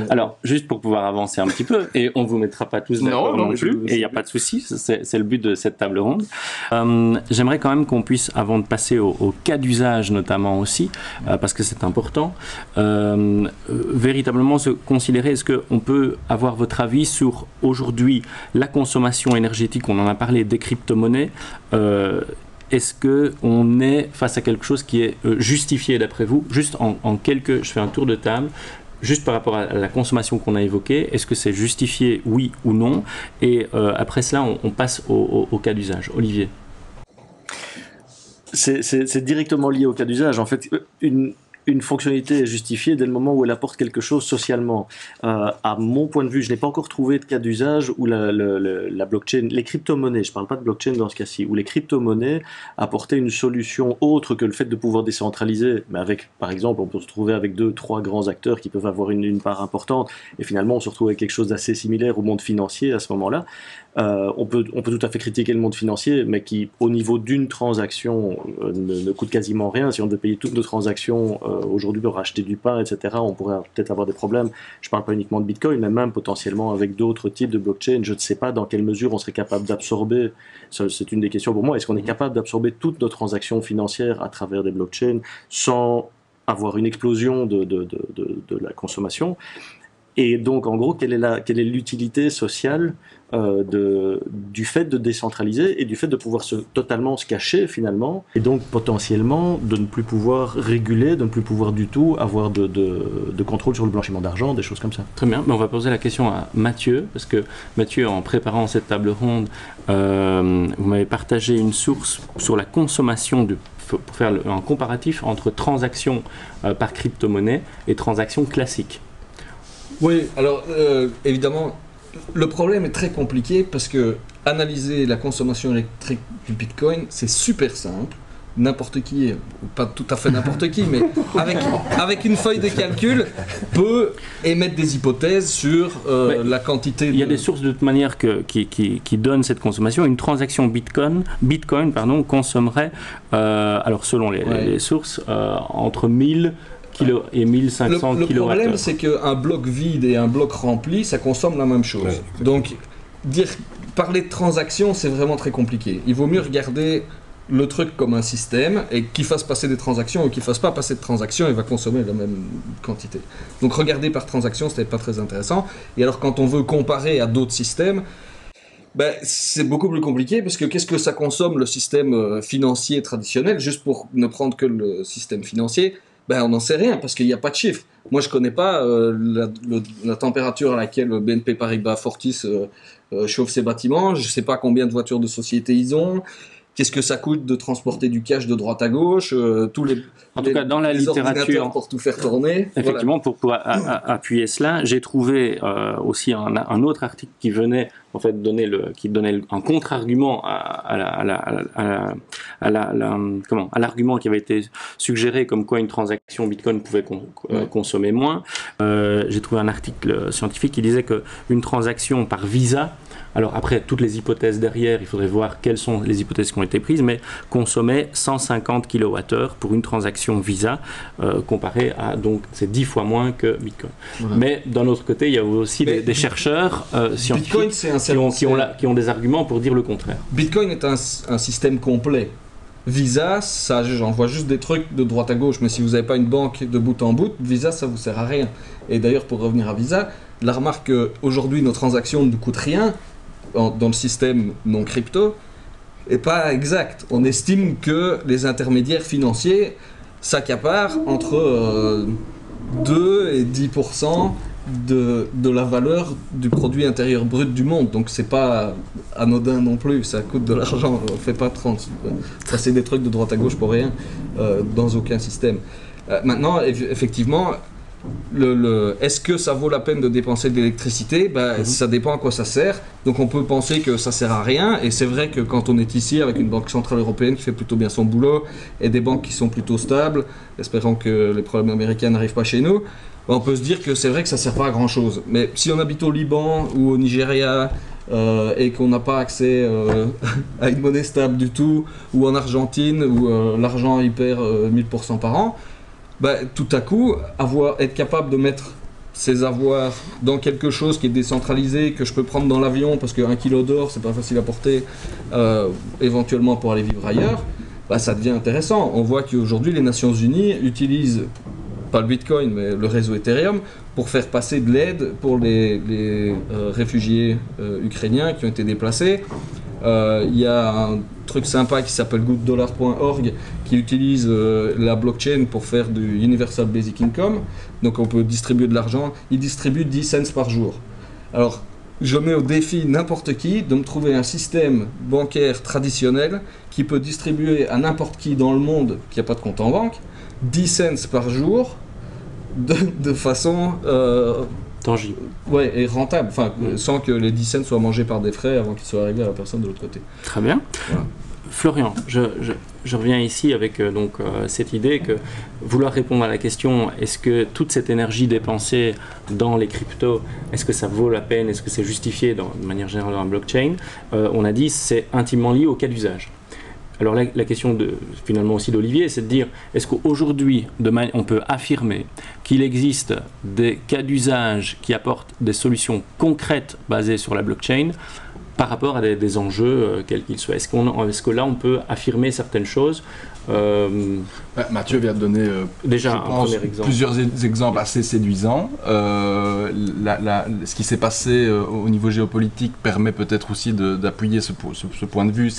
Alors, juste pour pouvoir avancer un petit peu, et on ne vous mettra pas tous d'accord non plus, et il n'y a pas de souci, c'est le but de cette table ronde. J'aimerais quand même qu'on puisse, avant de passer au cas d'usage notamment aussi, parce que c'est important, véritablement se considérer, est-ce qu'on peut avoir votre avis sur aujourd'hui la consommation énergétique, on en a parlé, des crypto-monnaies, est-ce qu'on est face à quelque chose qui est justifié d'après vous? Juste en quelques, je fais un tour de table. Juste par rapport à la consommation qu'on a évoquée, est-ce que c'est justifié, oui ou non? Et après cela, on passe au cas d'usage. Olivier. C'est directement lié au cas d'usage. En fait, une fonctionnalité est justifiée dès le moment où elle apporte quelque chose socialement. À mon point de vue, je n'ai pas encore trouvé de cas d'usage où la blockchain, les crypto-monnaies, je ne parle pas de blockchain dans ce cas-ci, où les crypto-monnaies apportaient une solution autre que le fait de pouvoir décentraliser. Mais avec, par exemple, on peut se retrouver avec 2-3 grands acteurs qui peuvent avoir une part importante, et finalement on se retrouve avec quelque chose d'assez similaire au monde financier à ce moment-là. On peut tout à fait critiquer le monde financier, mais qui, au niveau d'une transaction, ne coûte quasiment rien. Si on devait payer toutes nos transactions aujourd'hui pour acheter du pain, etc., on pourrait peut-être avoir des problèmes. Je ne parle pas uniquement de Bitcoin, mais même potentiellement avec d'autres types de blockchain. Je ne sais pas dans quelle mesure on serait capable d'absorber, c'est une des questions pour moi, est-ce qu'on est capable d'absorber toutes nos transactions financières à travers des blockchains sans avoir une explosion de la consommation? Et donc, en gros, quelle est l'utilité sociale du fait de décentraliser et du fait de pouvoir totalement se cacher, finalement, et donc potentiellement de ne plus pouvoir réguler, de ne plus pouvoir du tout avoir de contrôle sur le blanchiment d'argent, des choses comme ça. Très bien, mais on va poser la question à Mathieu, parce que Mathieu, en préparant cette table ronde, vous m'avez partagé une source sur la consommation pour faire un comparatif entre transactions par crypto-monnaie et transactions classiques. Oui, alors évidemment, le problème est très compliqué parce que analyser la consommation électrique du Bitcoin, c'est super simple. N'importe qui, pas tout à fait n'importe qui, mais avec une feuille de calcul, peut émettre des hypothèses sur la quantité. Il y a des sources de toute manière qui donnent cette consommation. Une transaction Bitcoin consommerait, alors selon les sources, entre 1000 et 1500 kWh. Le problème, c'est qu'un bloc vide et un bloc rempli, ça consomme la même chose. Ouais. Donc, parler de transaction, c'est vraiment très compliqué. Il vaut mieux regarder le truc comme un système et qu'il fasse passer des transactions ou qu'il fasse pas passer de transactions, il va consommer la même quantité. Donc, regarder par transaction, c'était pas très intéressant. Et alors, quand on veut comparer à d'autres systèmes, c'est beaucoup plus compliqué parce que qu'est-ce que ça consomme le système financier traditionnel? Juste pour ne prendre que le système financier, on n'en sait rien parce qu'il n'y a pas de chiffre. Moi, je ne connais pas la température à laquelle BNP Paribas Fortis chauffe ses bâtiments. Je ne sais pas combien de voitures de société ils ont. Qu'est-ce que ça coûte de transporter du cash de droite à gauche, en tout cas, dans la littérature, pour tout faire tourner. Effectivement, pour appuyer cela, j'ai trouvé aussi un autre article qui venait en fait donnait un contre-argument à l'argument qui avait été suggéré comme quoi une transaction Bitcoin pouvait consommer moins. J'ai trouvé un article scientifique qui disait qu'une transaction par Visa, alors après toutes les hypothèses derrière, il faudrait voir quelles sont les hypothèses qui ont été prises, mais consommait 150 kWh pour une transaction Visa, comparé à, donc c'est 10 fois moins que Bitcoin. Voilà. Mais d'un autre côté, il y a aussi des chercheurs scientifiques qui ont des arguments pour dire le contraire. Bitcoin est un système complet. Visa, ça, j'en vois juste des trucs de droite à gauche, mais si vous n'avez pas une banque de bout en bout, Visa, ça vous sert à rien. Et d'ailleurs, pour revenir à Visa, la remarque qu'aujourd'hui, nos transactions ne nous coûtent rien dans le système non crypto n'est pas exact. On estime que les intermédiaires financiers s'accaparent entre 2 et 10% de la valeur du produit intérieur brut du monde. Donc c'est pas anodin non plus, ça coûte de l'argent. On fait pas passer des trucs de droite à gauche pour rien dans aucun système. Maintenant, effectivement, est-ce que ça vaut la peine de dépenser de l'électricité? Ça dépend à quoi ça sert. Donc on peut penser que ça sert à rien, et c'est vrai que quand on est ici avec une banque centrale européenne qui fait plutôt bien son boulot et des banques qui sont plutôt stables, espérant que les problèmes américains n'arrivent pas chez nous, on peut se dire que c'est vrai que ça sert pas à grand chose. Mais si on habite au Liban ou au Nigeria et qu'on n'a pas accès à une monnaie stable du tout, ou en Argentine où l'argent y perd 1000% par an, tout à coup, être capable de mettre ces avoirs dans quelque chose qui est décentralisé, que je peux prendre dans l'avion parce qu'un kilo d'or c'est pas facile à porter, éventuellement pour aller vivre ailleurs, bah, ça devient intéressant. On voit qu'aujourd'hui les Nations Unies utilisent, pas le Bitcoin mais le réseau Ethereum, pour faire passer de l'aide pour les réfugiés ukrainiens qui ont été déplacés. Il y a un truc sympa qui s'appelle gooddollar.org qui utilise la blockchain pour faire du Universal Basic Income. Donc on peut distribuer de l'argent. Il distribue 10 cents par jour. Alors je mets au défi n'importe qui de me trouver un système bancaire traditionnel qui peut distribuer à n'importe qui dans le monde qui n'a pas de compte en banque 10 cents par jour de façon tangible. Ouais, et rentable, enfin, sans que les 10 cents soient mangés par des frais avant qu'ils soient arrivés à la personne de l'autre côté. Très bien. Voilà. Florian, je reviens ici avec cette idée que vouloir répondre à la question est-ce que toute cette énergie dépensée dans les cryptos, est-ce que ça vaut la peine, est-ce que c'est justifié de manière générale dans la blockchain, on a dit c'est intimement lié au cas d'usage. Alors la question finalement aussi d'Olivier, c'est de dire, est-ce qu'aujourd'hui, on peut affirmer qu'il existe des cas d'usage qui apportent des solutions concrètes basées sur la blockchain par rapport à des enjeux quels qu'ils soient. Est-ce que là, on peut affirmer certaines choses Mathieu vient de donner déjà je pense, premier exemple. Plusieurs exemples assez séduisants. Ce qui s'est passé au niveau géopolitique permet peut-être aussi d'appuyer ce point de vue.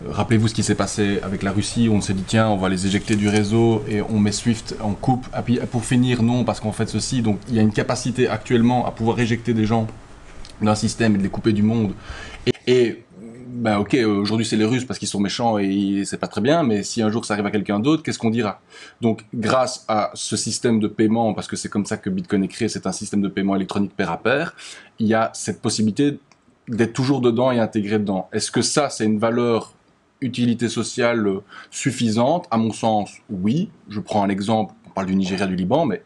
Rappelez-vous ce qui s'est passé avec la Russie, où on s'est dit tiens, on va les éjecter du réseau et on met Swift, on coupe. Et puis pour finir, non, parce qu'on fait ceci. Donc il y a une capacité actuellement à pouvoir éjecter des gens d'un système et de les couper du monde. Ben ok, aujourd'hui c'est les Russes parce qu'ils sont méchants et c'est pas très bien, mais si un jour ça arrive à quelqu'un d'autre, qu'est-ce qu'on dira? Donc grâce à ce système de paiement, parce que c'est comme ça que Bitcoin est créé, c'est un système de paiement électronique pair à pair, il y a cette possibilité d'être toujours dedans et intégré dedans. Est-ce que ça, c'est une valeur utilité sociale suffisante? À mon sens, oui. Je prends un exemple, on parle du Nigeria, du Liban, mais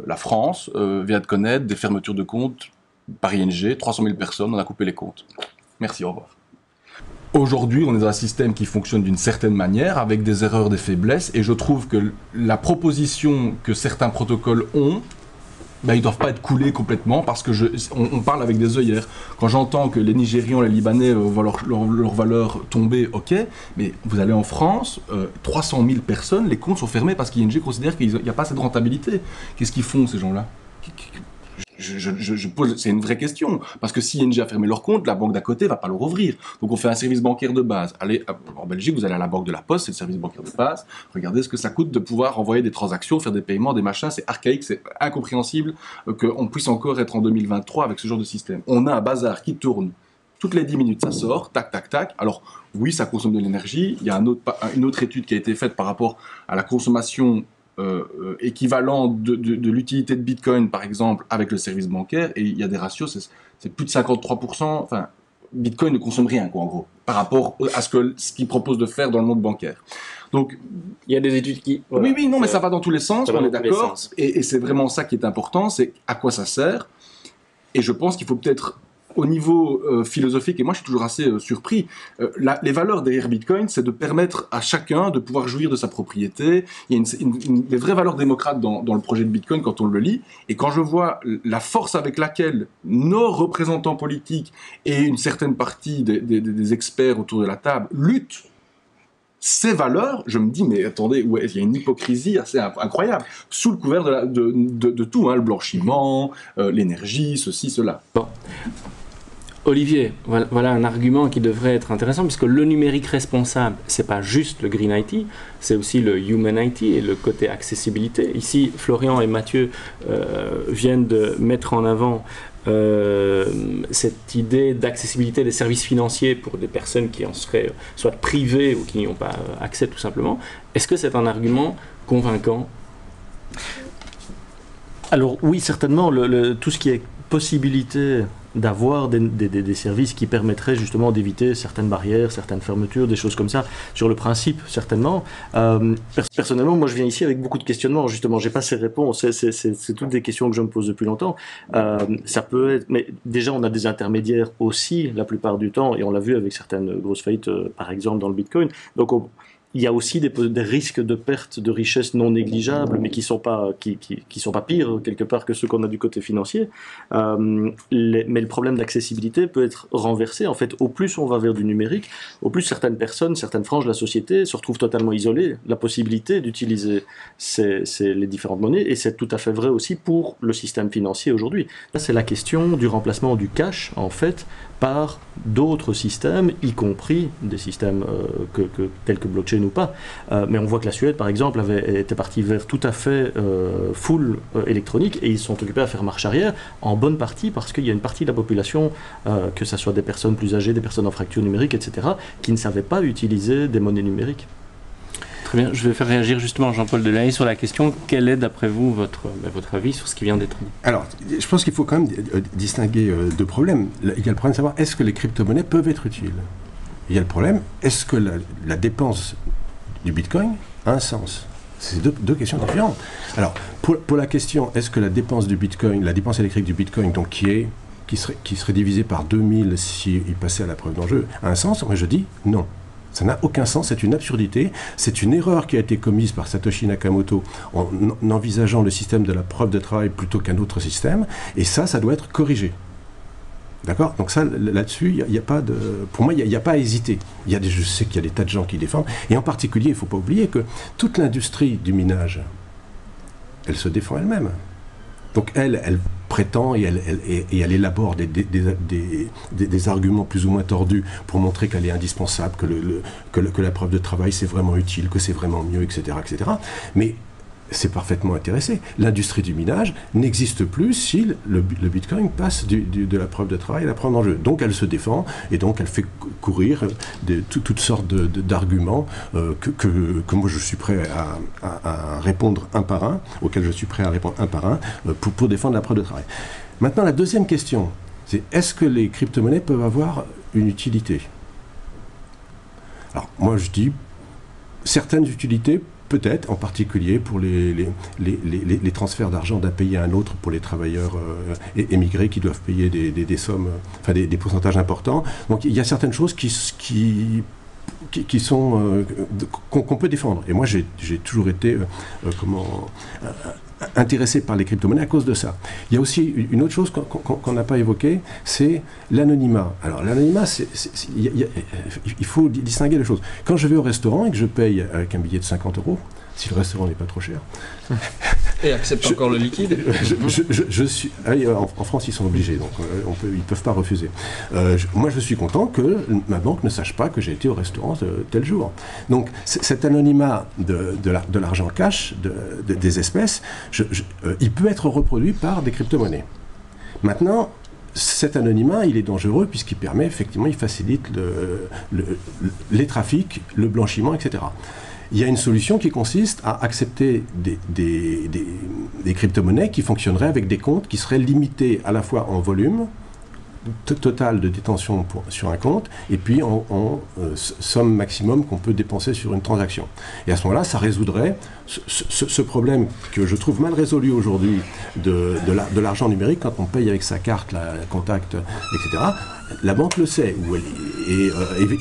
la France vient de connaître des fermetures de comptes par ING, 300 000 personnes, on a coupé les comptes. Merci, au revoir. Aujourd'hui, on est dans un système qui fonctionne d'une certaine manière, avec des erreurs, des faiblesses, et je trouve que la proposition que certains protocoles ont, ben, ils ne doivent pas être coulés complètement, parce que on parle avec des œillères. Quand j'entends que les Nigérians, les Libanais voient leur valeur tomber, ok, mais vous allez en France, 300 000 personnes, les comptes sont fermés parce qu'ING considère qu'il n'y a pas assez de rentabilité. Qu'est-ce qu'ils font, ces gens-là? Je pose, c'est une vraie question, parce que si ING a fermé leur compte, la banque d'à côté va pas le rouvrir. Donc on fait un service bancaire de base. Allez, en Belgique, vous allez à la banque de la Poste, c'est le service bancaire de base. Regardez ce que ça coûte de pouvoir envoyer des transactions, faire des paiements, des machins. C'est archaïque, c'est incompréhensible qu'on puisse encore être en 2023 avec ce genre de système. On a un bazar qui tourne. Toutes les 10 minutes, ça sort, tac, tac, tac. Alors, oui, ça consomme de l'énergie. Il y a une autre étude qui a été faite par rapport à la consommation équivalent de l'utilité de Bitcoin, par exemple, avec le service bancaire, et il y a des ratios, c'est plus de 53%, enfin, Bitcoin ne consomme rien, quoi, en gros, par rapport à ce qu'il propose de faire dans le monde bancaire. Donc, il y a des études qui... Voilà, oui, non, mais ça va dans tous les sens, on est d'accord, et c'est vraiment ça qui est important, c'est à quoi ça sert, et je pense qu'il faut peut-être au niveau philosophique, et moi je suis toujours assez surpris, les valeurs derrière Bitcoin, c'est de permettre à chacun de pouvoir jouir de sa propriété. Il y a des vraies valeurs démocrates dans le projet de Bitcoin quand on le lit, et quand je vois la force avec laquelle nos représentants politiques et une certaine partie des experts autour de la table luttent ces valeurs, je me dis, mais attendez, ouais, il y a une hypocrisie assez incroyable, sous le couvert de tout, hein, le blanchiment, l'énergie, ceci, cela. Bon. Olivier, voilà un argument qui devrait être intéressant, puisque le numérique responsable, c'est pas juste le Green IT, c'est aussi le Human IT et le côté accessibilité. Ici, Florian et Mathieu viennent de mettre en avant cette idée d'accessibilité des services financiers pour des personnes qui en seraient soit privées ou qui n'y ont pas accès tout simplement. Est-ce que c'est un argument convaincant? Alors oui, certainement, tout ce qui est possibilité d'avoir des services qui permettraient justement d'éviter certaines barrières, certaines fermetures, des choses comme ça, sur le principe, certainement. Personnellement, moi je viens ici avec beaucoup de questionnements, justement, j'ai pas ces réponses, c'est toutes des questions que je me pose depuis longtemps. Ça peut être, mais déjà on a des intermédiaires aussi, la plupart du temps, et on l'a vu avec certaines grosses faillites, par exemple dans le Bitcoin, donc il y a aussi des risques de perte de richesse non négligeables, mais qui sont pas pires quelque part que ceux qu'on a du côté financier. Mais le problème d'accessibilité peut être renversé. En fait, au plus on va vers du numérique, au plus certaines personnes, certaines franges de la société se retrouvent totalement isolées. La possibilité d'utiliser les différentes monnaies, et c'est tout à fait vrai aussi pour le système financier aujourd'hui. Là, c'est la question du remplacement du cash, en fait, par d'autres systèmes, y compris des systèmes tels que blockchain ou pas. Mais on voit que la Suède, par exemple, était partie vers tout à fait full électronique, et ils se sont occupés à faire marche arrière, en bonne partie parce qu'il y a une partie de la population, que ce soit des personnes plus âgées, des personnes en fracture numérique, etc., qui ne savaient pas utiliser des monnaies numériques. Très bien, je vais faire réagir justement Jean-Paul Delahaye sur la question. Quel est d'après vous votre avis sur ce qui vient d'être dit? Alors, je pense qu'il faut quand même distinguer deux problèmes. Il y a le problème de savoir est-ce que les crypto-monnaies peuvent être utiles. Il y a le problème, est-ce que la dépense du Bitcoin a un sens? C'est deux questions différentes. Alors, pour la question, est-ce que la dépense du Bitcoin, la dépense électrique du Bitcoin, donc qui serait divisée par 2000 s'il passait à la preuve d'enjeu, a un sens? Moi, je dis non. Ça n'a aucun sens, c'est une absurdité, c'est une erreur qui a été commise par Satoshi Nakamoto en envisageant le système de la preuve de travail plutôt qu'un autre système, et ça doit être corrigé. D'accord? Donc ça, là-dessus, il n'y a pas de... Pour moi, il n'y a pas à hésiter. Je sais qu'il y a des tas de gens qui défendent, et en particulier, il ne faut pas oublier que toute l'industrie du minage, elle se défend elle-même. Donc elle prétend et elle élabore des arguments plus ou moins tordus pour montrer qu'elle est indispensable, que la preuve de travail c'est vraiment utile, que c'est vraiment mieux, etc. etc. Mais c'est parfaitement intéressé. L'industrie du minage n'existe plus si le Bitcoin passe de la preuve de travail à la preuve d'enjeu. Donc elle se défend et donc elle fait courir toutes sortes d'arguments que moi je suis prêt à répondre un par un, auxquels je suis prêt à répondre un par un pour défendre la preuve de travail. Maintenant, la deuxième question, c'est est-ce que les crypto-monnaies peuvent avoir une utilité? Alors moi je dis certaines utilités, peut-être, en particulier pour les transferts d'argent d'un pays à un autre pour les travailleurs émigrés qui doivent payer des sommes, enfin des pourcentages importants. Donc il y a certaines choses qui sont qu'on peut défendre. Et moi j'ai toujours été intéressé par les crypto-monnaies à cause de ça. Il y a aussi une autre chose qu'on n'a pas évoquée, c'est l'anonymat. Alors l'anonymat, il faut distinguer les choses. Quand je vais au restaurant et que je paye avec un billet de 50 €, si le restaurant n'est pas trop cher... Et accepte encore le liquide. Je suis, en France, ils sont obligés, donc ils ne peuvent pas refuser. Moi, je suis content que ma banque ne sache pas que j'ai été au restaurant tel jour. Donc, cet anonymat de l'argent cash, des espèces, il peut être reproduit par des crypto-monnaies. Maintenant, cet anonymat, il est dangereux puisqu'il permet, effectivement, il facilite les trafics, le blanchiment, etc. Il y a une solution qui consiste à accepter des crypto-monnaies qui fonctionneraient avec des comptes qui seraient limités à la fois en volume total de détention sur un compte et puis en somme maximum qu'on peut dépenser sur une transaction. Et à ce moment-là, ça résoudrait ce problème que je trouve mal résolu aujourd'hui de l'argent numérique quand on paye avec sa carte, la contact, etc. La banque le sait, et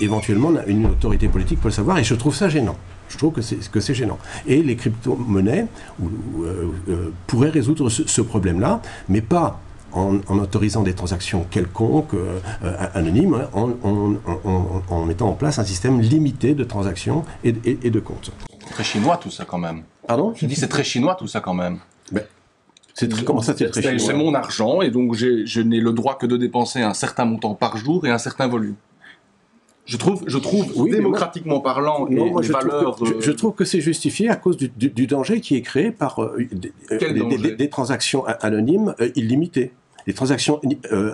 éventuellement une autorité politique peut le savoir, et je trouve ça gênant. Je trouve que c'est gênant. Et les crypto-monnaies pourraient résoudre ce problème-là, mais pas en autorisant des transactions quelconques, anonymes, en mettant en place un système limité de transactions et de comptes. Très chinois tout ça quand même. Pardon ? Je dis c'est très chinois tout ça quand même. Ben, comment ça, c'est très chinois ? C'est mon argent et donc je n'ai le droit que de dépenser un certain montant par jour et un certain volume. Je trouve oui, démocratiquement parlant, je trouve que c'est justifié à cause du danger qui est créé par des transactions anonymes illimitées. Les transactions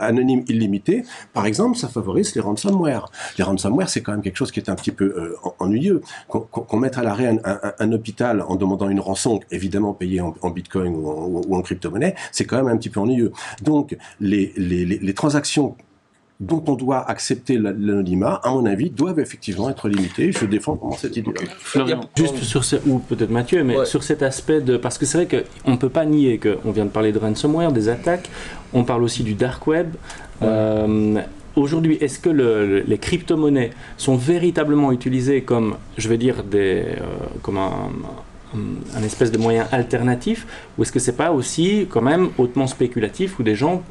anonymes illimitées, par exemple, ça favorise les ransomware. Les ransomware, c'est quand même quelque chose qui est un petit peu ennuyeux. Qu'on mette à l'arrêt un hôpital en demandant une rançon, évidemment payée en bitcoin ou en crypto-monnaie, c'est quand même un petit peu ennuyeux. Donc, les transactions dont on doit accepter l'anonymat, à mon avis, doivent effectivement être limitées. Je défends vraiment cette idée-là. Florian, juste sur ou peut-être Mathieu, mais sur cet aspect parce que c'est vrai qu'on ne peut pas nier qu'on vient de parler de ransomware, des attaques, on parle aussi du dark web. aujourd'hui, est-ce que les crypto-monnaies sont véritablement utilisées comme, je vais dire, comme un espèce de moyen alternatif, ou est-ce que c'est pas aussi quand même hautement spéculatif, où des gens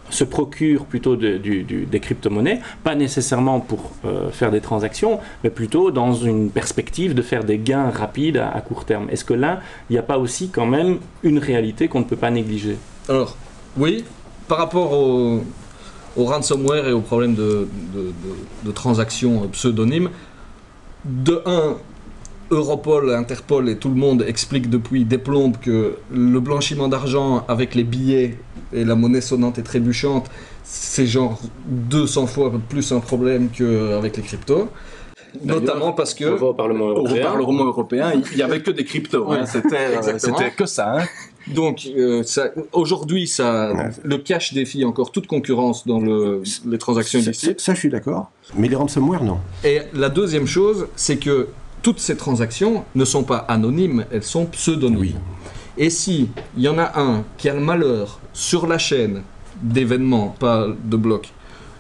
se procurent plutôt des crypto-monnaies, pas nécessairement pour faire des transactions, mais plutôt dans une perspective de faire des gains rapides à court terme. Est-ce que là, il n'y a pas aussi quand même une réalité qu'on ne peut pas négliger? Alors, oui, par rapport au ransomware et au problème de transactions pseudonymes, de un, Europol, Interpol et tout le monde expliquent depuis des plombes que le blanchiment d'argent avec les billets et la monnaie sonnante et trébuchante, c'est genre 200 fois plus un problème qu'avec les cryptos. Notamment parce que au Parlement européen, il n'y avait que des cryptos. Ouais, hein, c'était que ça. Hein. Donc aujourd'hui, le cash défie encore toute concurrence dans les transactions illicites. Ça, je suis d'accord. Mais les ransomware, non. Et la deuxième chose, c'est que toutes ces transactions ne sont pas anonymes, elles sont pseudonymes. Oui. Et si il y en a un qui a le malheur sur la chaîne d'événements, pas de blocs,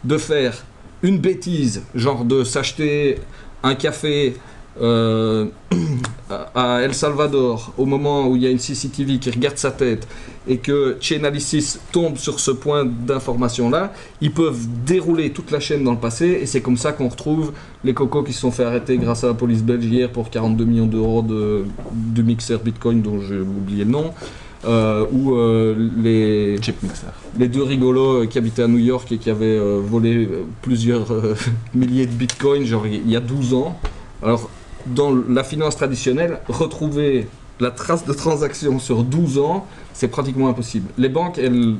de faire une bêtise, genre de s'acheter un café à El Salvador au moment où il y a une CCTV qui regarde sa tête et que Chainalysis tombe sur ce point d'information-là, ils peuvent dérouler toute la chaîne dans le passé et c'est comme ça qu'on retrouve les cocos qui se sont fait arrêter grâce à la police belge hier pour 42 millions d'euros de mixer Bitcoin dont j'ai oublié le nom. Ou les deux rigolos qui habitaient à New York et qui avaient volé plusieurs milliers de bitcoins genre il y a 12 ans. Alors dans la finance traditionnelle, retrouver la trace de transaction sur 12 ans, c'est pratiquement impossible. Les banques, elles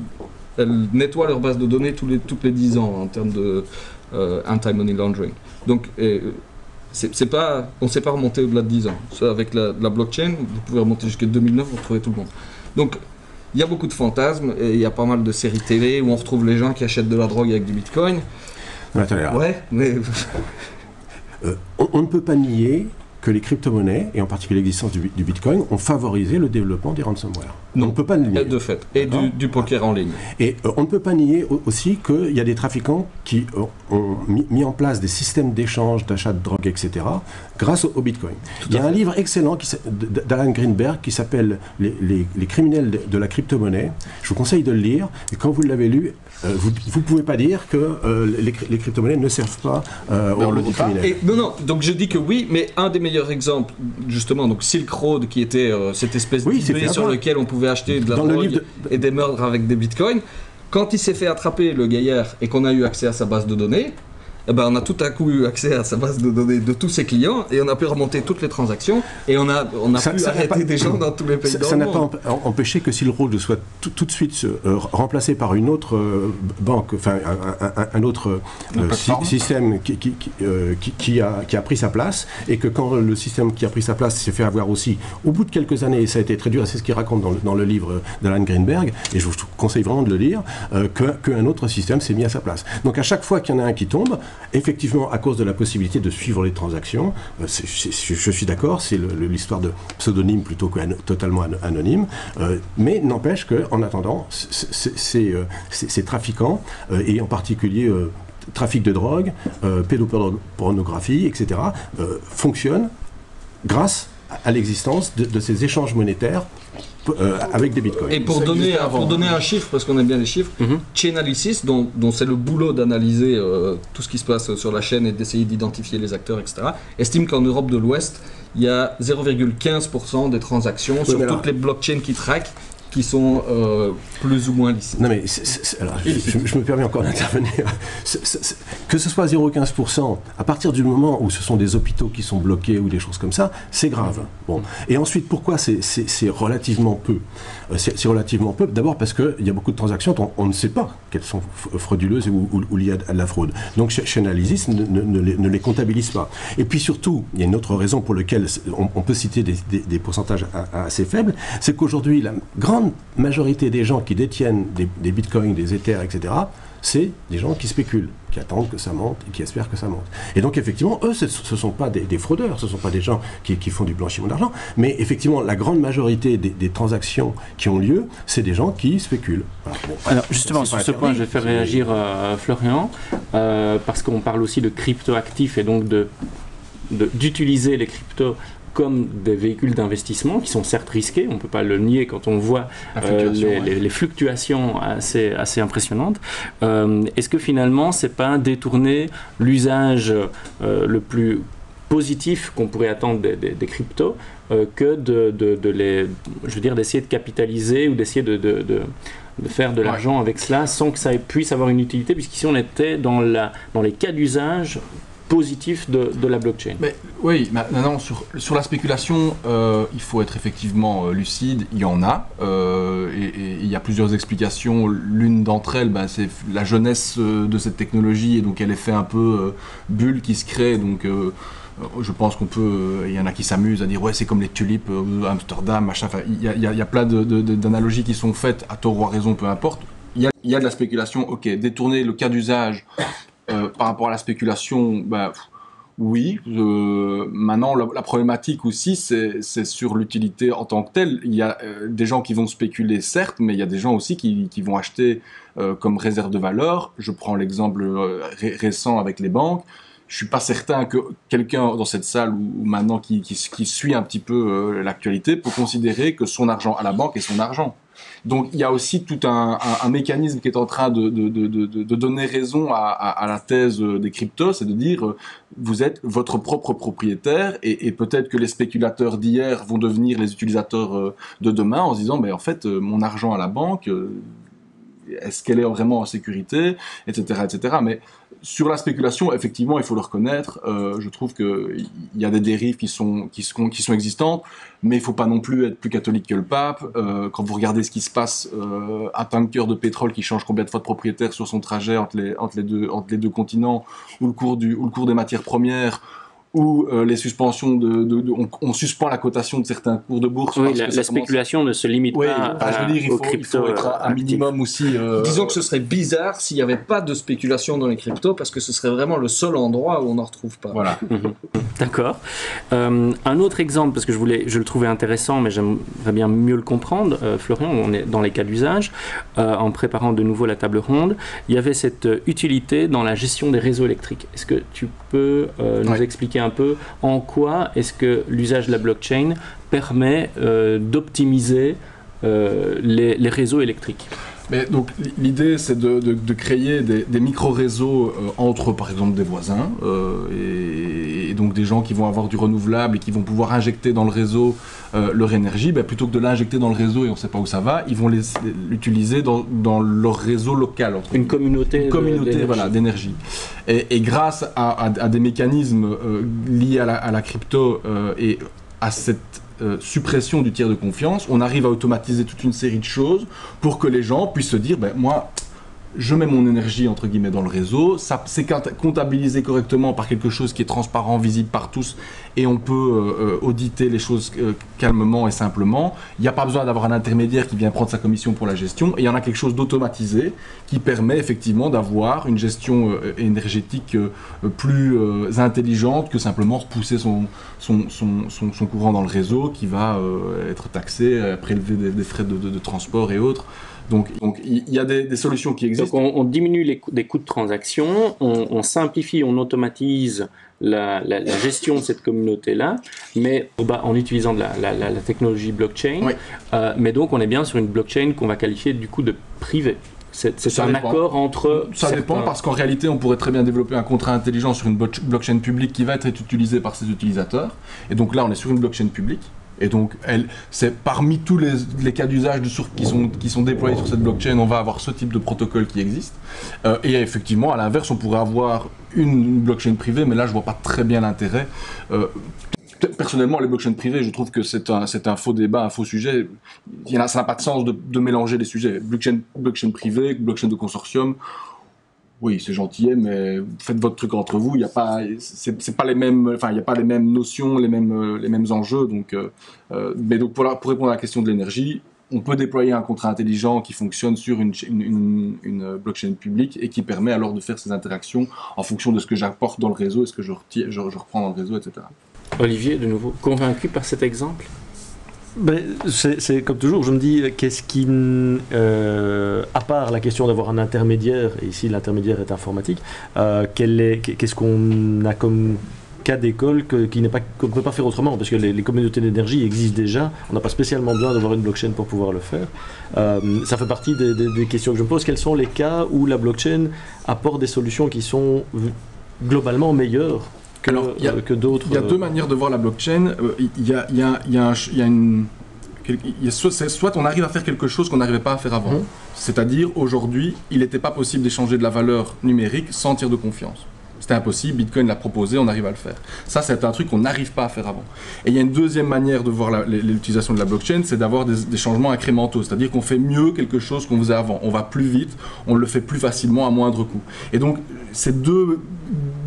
nettoient leur base de données toutes les 10 ans en termes de anti-money laundering. Donc on ne sait pas remonter au-delà de 10 ans. Ça, avec la blockchain, vous pouvez remonter jusqu'à 2009, vous retrouvez tout le monde. Donc, il y a beaucoup de fantasmes et il y a pas mal de séries télé où on retrouve les gens qui achètent de la drogue avec du bitcoin. Ouais, mais... on ne peut pas nier que les crypto-monnaies, et en particulier l'existence du bitcoin, ont favorisé le développement des ransomware. Non, on ne peut pas le nier. De fait. Et du poker en ligne. Et on ne peut pas nier aussi qu'il y a des trafiquants qui ont mis en place des systèmes d'échange, d'achat de drogue, etc., grâce au bitcoin. Il y a un livre excellent d'Alan Greenberg qui s'appelle les criminels de la crypto-monnaie. Je vous conseille de le lire. Et quand vous l'avez lu, vous ne pouvez pas dire que les crypto-monnaies ne servent pas aux criminels. Non, donc je dis que oui, mais un des meilleurs exemples, justement, donc Silk Road, qui était cette espèce d'eBay sur lequel on pouvait acheter de la drogue et des meurtres avec des bitcoins, quand il s'est fait attraper, le gaillard, et qu'on a eu accès à sa base de données, eh ben, on a tout à coup eu accès à sa base de données de tous ses clients et on a pu remonter toutes les transactions et on a pu arrêter des gens dans tous les pays dans le monde. Ça n'a pas empêché que Silk Road soit tout de suite remplacé par une autre banque, enfin un autre système qui a pris sa place et que quand le système qui a pris sa place s'est fait avoir aussi, au bout de quelques années, et ça a été très dur, et c'est ce qu'il raconte dans le livre d'Alan Greenberg, et je vous conseille vraiment de le lire, qu'un autre système s'est mis à sa place. Donc à chaque fois qu'il y en a un qui tombe, effectivement, à cause de la possibilité de suivre les transactions, je suis d'accord, c'est l'histoire de pseudonyme plutôt que totalement anonyme, mais n'empêche qu'en attendant, ces trafiquants, et en particulier trafic de drogue, pédopornographie, etc., fonctionnent grâce à l'existence de ces échanges monétaires avec des bitcoins. Et pour donner un chiffre, parce qu'on aime bien les chiffres, Chainalysis, dont c'est le boulot d'analyser tout ce qui se passe sur la chaîne et d'essayer d'identifier les acteurs, etc., estime qu'en Europe de l'Ouest, il y a 0,15% des transactions sur toutes les blockchains qui traquent qui sont plus ou moins licites. Non mais, alors, je me permets encore d'intervenir. Que ce soit 0,15%, à partir du moment où ce sont des hôpitaux qui sont bloqués ou des choses comme ça, c'est grave. Bon. Et ensuite, pourquoi c'est relativement peu? C'est relativement peu, d'abord parce qu'il y a beaucoup de transactions dont on ne sait pas qu'elles sont frauduleuses ou liées à de la fraude. Donc Chainalysis ne les comptabilise pas. Et puis surtout, il y a une autre raison pour laquelle on peut citer des pourcentages assez faibles, c'est qu'aujourd'hui, la grande majorité des gens qui détiennent des bitcoins, des ethers, etc., c'est des gens qui spéculent, qui attendent que ça monte et qui espèrent que ça monte. Et donc effectivement, eux, ce ne sont pas des fraudeurs, ce ne sont pas des gens qui font du blanchiment d'argent, mais effectivement, la grande majorité des transactions qui ont lieu, c'est des gens qui spéculent. Voilà. Bon, alors justement, sur ce point, je vais faire réagir Florian, parce qu'on parle aussi de crypto-actifs et donc d'utiliser les cryptos comme des véhicules d'investissement qui sont certes risqués, on ne peut pas le nier quand on voit les fluctuations assez impressionnantes. Est-ce que finalement, c'est pas détourner l'usage le plus positif qu'on pourrait attendre des cryptos que d'essayer de capitaliser ou d'essayer de faire de l'argent avec cela sans que ça puisse avoir une utilité, puisqu'ici on était dans les cas d'usage positif de la blockchain. Mais, oui, maintenant sur la spéculation, il faut être effectivement lucide, il y en a, et il y a plusieurs explications. L'une d'entre elles, c'est la jeunesse de cette technologie, et donc elle est fait un peu bulle qui se crée, donc je pense qu'on peut, il y en a qui s'amusent à dire ouais c'est comme les tulipes Amsterdam, machin, enfin, il y a plein d'analogies qui sont faites, à tort ou à raison, peu importe. Il y a de la spéculation, ok, détourner le cas d'usage par rapport à la spéculation, oui. Maintenant, la problématique aussi, c'est sur l'utilité en tant que telle. Il y a des gens qui vont spéculer, certes, mais il y a des gens aussi qui vont acheter comme réserve de valeur. Je prends l'exemple récent avec les banques. Je suis pas certain que quelqu'un dans cette salle ou maintenant qui suit un petit peu l'actualité peut considérer que son argent à la banque est son argent. Donc il y a aussi tout un mécanisme qui est en train de donner raison à la thèse des cryptos, c'est de dire vous êtes votre propre propriétaire et peut-être que les spéculateurs d'hier vont devenir les utilisateurs de demain en se disant en fait mon argent à la banque, est-ce qu'elle est vraiment en sécurité, etc., etc. Mais sur la spéculation, effectivement, il faut le reconnaître. Je trouve qu'il y a des dérives qui sont existantes, mais il ne faut pas non plus être plus catholique que le pape. Quand vous regardez ce qui se passe, un tanker de pétrole qui change combien de fois de propriétaire sur son trajet entre les deux continents, ou le cours des matières premières, ou les suspensions on suspend la cotation de certains cours de bourse. Oui, la spéculation ne se limite pas aux cryptos. Il faut être un minimum aussi. Disons que ce serait bizarre s'il n'y avait pas de spéculation dans les cryptos, parce que ce serait vraiment le seul endroit où on n'en retrouve pas. Voilà. D'accord. Un autre exemple, parce que je le trouvais intéressant, mais j'aimerais bien mieux le comprendre, Florian, on est dans les cas d'usage, en préparant de nouveau la table ronde, il y avait cette utilité dans la gestion des réseaux électriques. Est-ce que tu peux nous expliquer un peu en quoi est-ce que l'usage de la blockchain permet d'optimiser les réseaux électriques? Mais donc l'idée c'est de créer des micro-réseaux entre par exemple des voisins et donc des gens qui vont avoir du renouvelable et qui vont pouvoir injecter dans le réseau leur énergie, plutôt que de l'injecter dans le réseau et on ne sait pas où ça va, ils vont l'utiliser dans leur réseau local. Une communauté d'énergie. Et grâce à des mécanismes liés à la crypto et à cette suppression du tiers de confiance, on arrive à automatiser toute une série de choses pour que les gens puissent se dire moi je mets mon énergie entre guillemets dans le réseau, ça c'est comptabilisé correctement par quelque chose qui est transparent, visible par tous et on peut auditer les choses calmement et simplement. Il n'y a pas besoin d'avoir un intermédiaire qui vient prendre sa commission pour la gestion et il y en a quelque chose d'automatisé qui permet effectivement d'avoir une gestion énergétique plus intelligente que simplement repousser son courant dans le réseau qui va être taxé, prélever des frais de transport et autres. Donc il y a des solutions qui existent. Donc on diminue les coûts de transaction, on simplifie, on automatise la gestion de cette communauté-là, mais en utilisant la technologie blockchain. Oui. Mais donc on est bien sur une blockchain qu'on va qualifier du coup de privée. C'est un accord entre... Ça dépend parce qu'en réalité on pourrait très bien développer un contrat intelligent sur une blockchain publique qui va être utilisée par ses utilisateurs. Et donc là on est sur une blockchain publique. Et donc, c'est parmi tous les cas d'usage qui sont déployés sur cette blockchain, on va avoir ce type de protocole qui existe. Et effectivement, à l'inverse, on pourrait avoir une blockchain privée, mais là, je vois pas très bien l'intérêt. Personnellement, les blockchains privées, je trouve que c'est un faux débat, un faux sujet. Ça n'a pas de sens de mélanger les sujets. Blockchain privée, blockchain de consortium. Oui, c'est gentil, mais faites votre truc entre vous. Il y a pas, c'est pas les mêmes, il y a pas les mêmes notions, les mêmes enjeux. Donc, mais donc pour répondre à la question de l'énergie, on peut déployer un contrat intelligent qui fonctionne sur une blockchain publique et qui permet alors de faire ces interactions en fonction de ce que j'apporte dans le réseau et ce que je reprends dans le réseau, etc. Olivier, de nouveau, convaincu par cet exemple? Ben, c'est comme toujours, je me dis, qu'est-ce qui, à part la question d'avoir un intermédiaire, et ici l'intermédiaire est informatique, qu'est-ce qu'on a comme cas d'école qu'on ne peut pas faire autrement, parce que les communautés d'énergie existent déjà, on n'a pas spécialement besoin d'avoir une blockchain pour pouvoir le faire. Ça fait partie des questions que je me pose. Quels sont les cas où la blockchain apporte des solutions qui sont globalement meilleures que d'autres? Il y a deux manières de voir la blockchain. Soit on arrive à faire quelque chose qu'on n'arrivait pas à faire avant. C'est-à-dire, aujourd'hui, il n'était pas possible d'échanger de la valeur numérique sans tiers de confiance. C'était impossible, Bitcoin l'a proposé, on arrive à le faire. Ça, c'est un truc qu'on n'arrive pas à faire avant. Et il y a une deuxième manière de voir l'utilisation de la blockchain, c'est d'avoir des changements incrémentaux, c'est-à-dire qu'on fait mieux quelque chose qu'on faisait avant. On va plus vite, on le fait plus facilement à moindre coût. Et donc, ces deux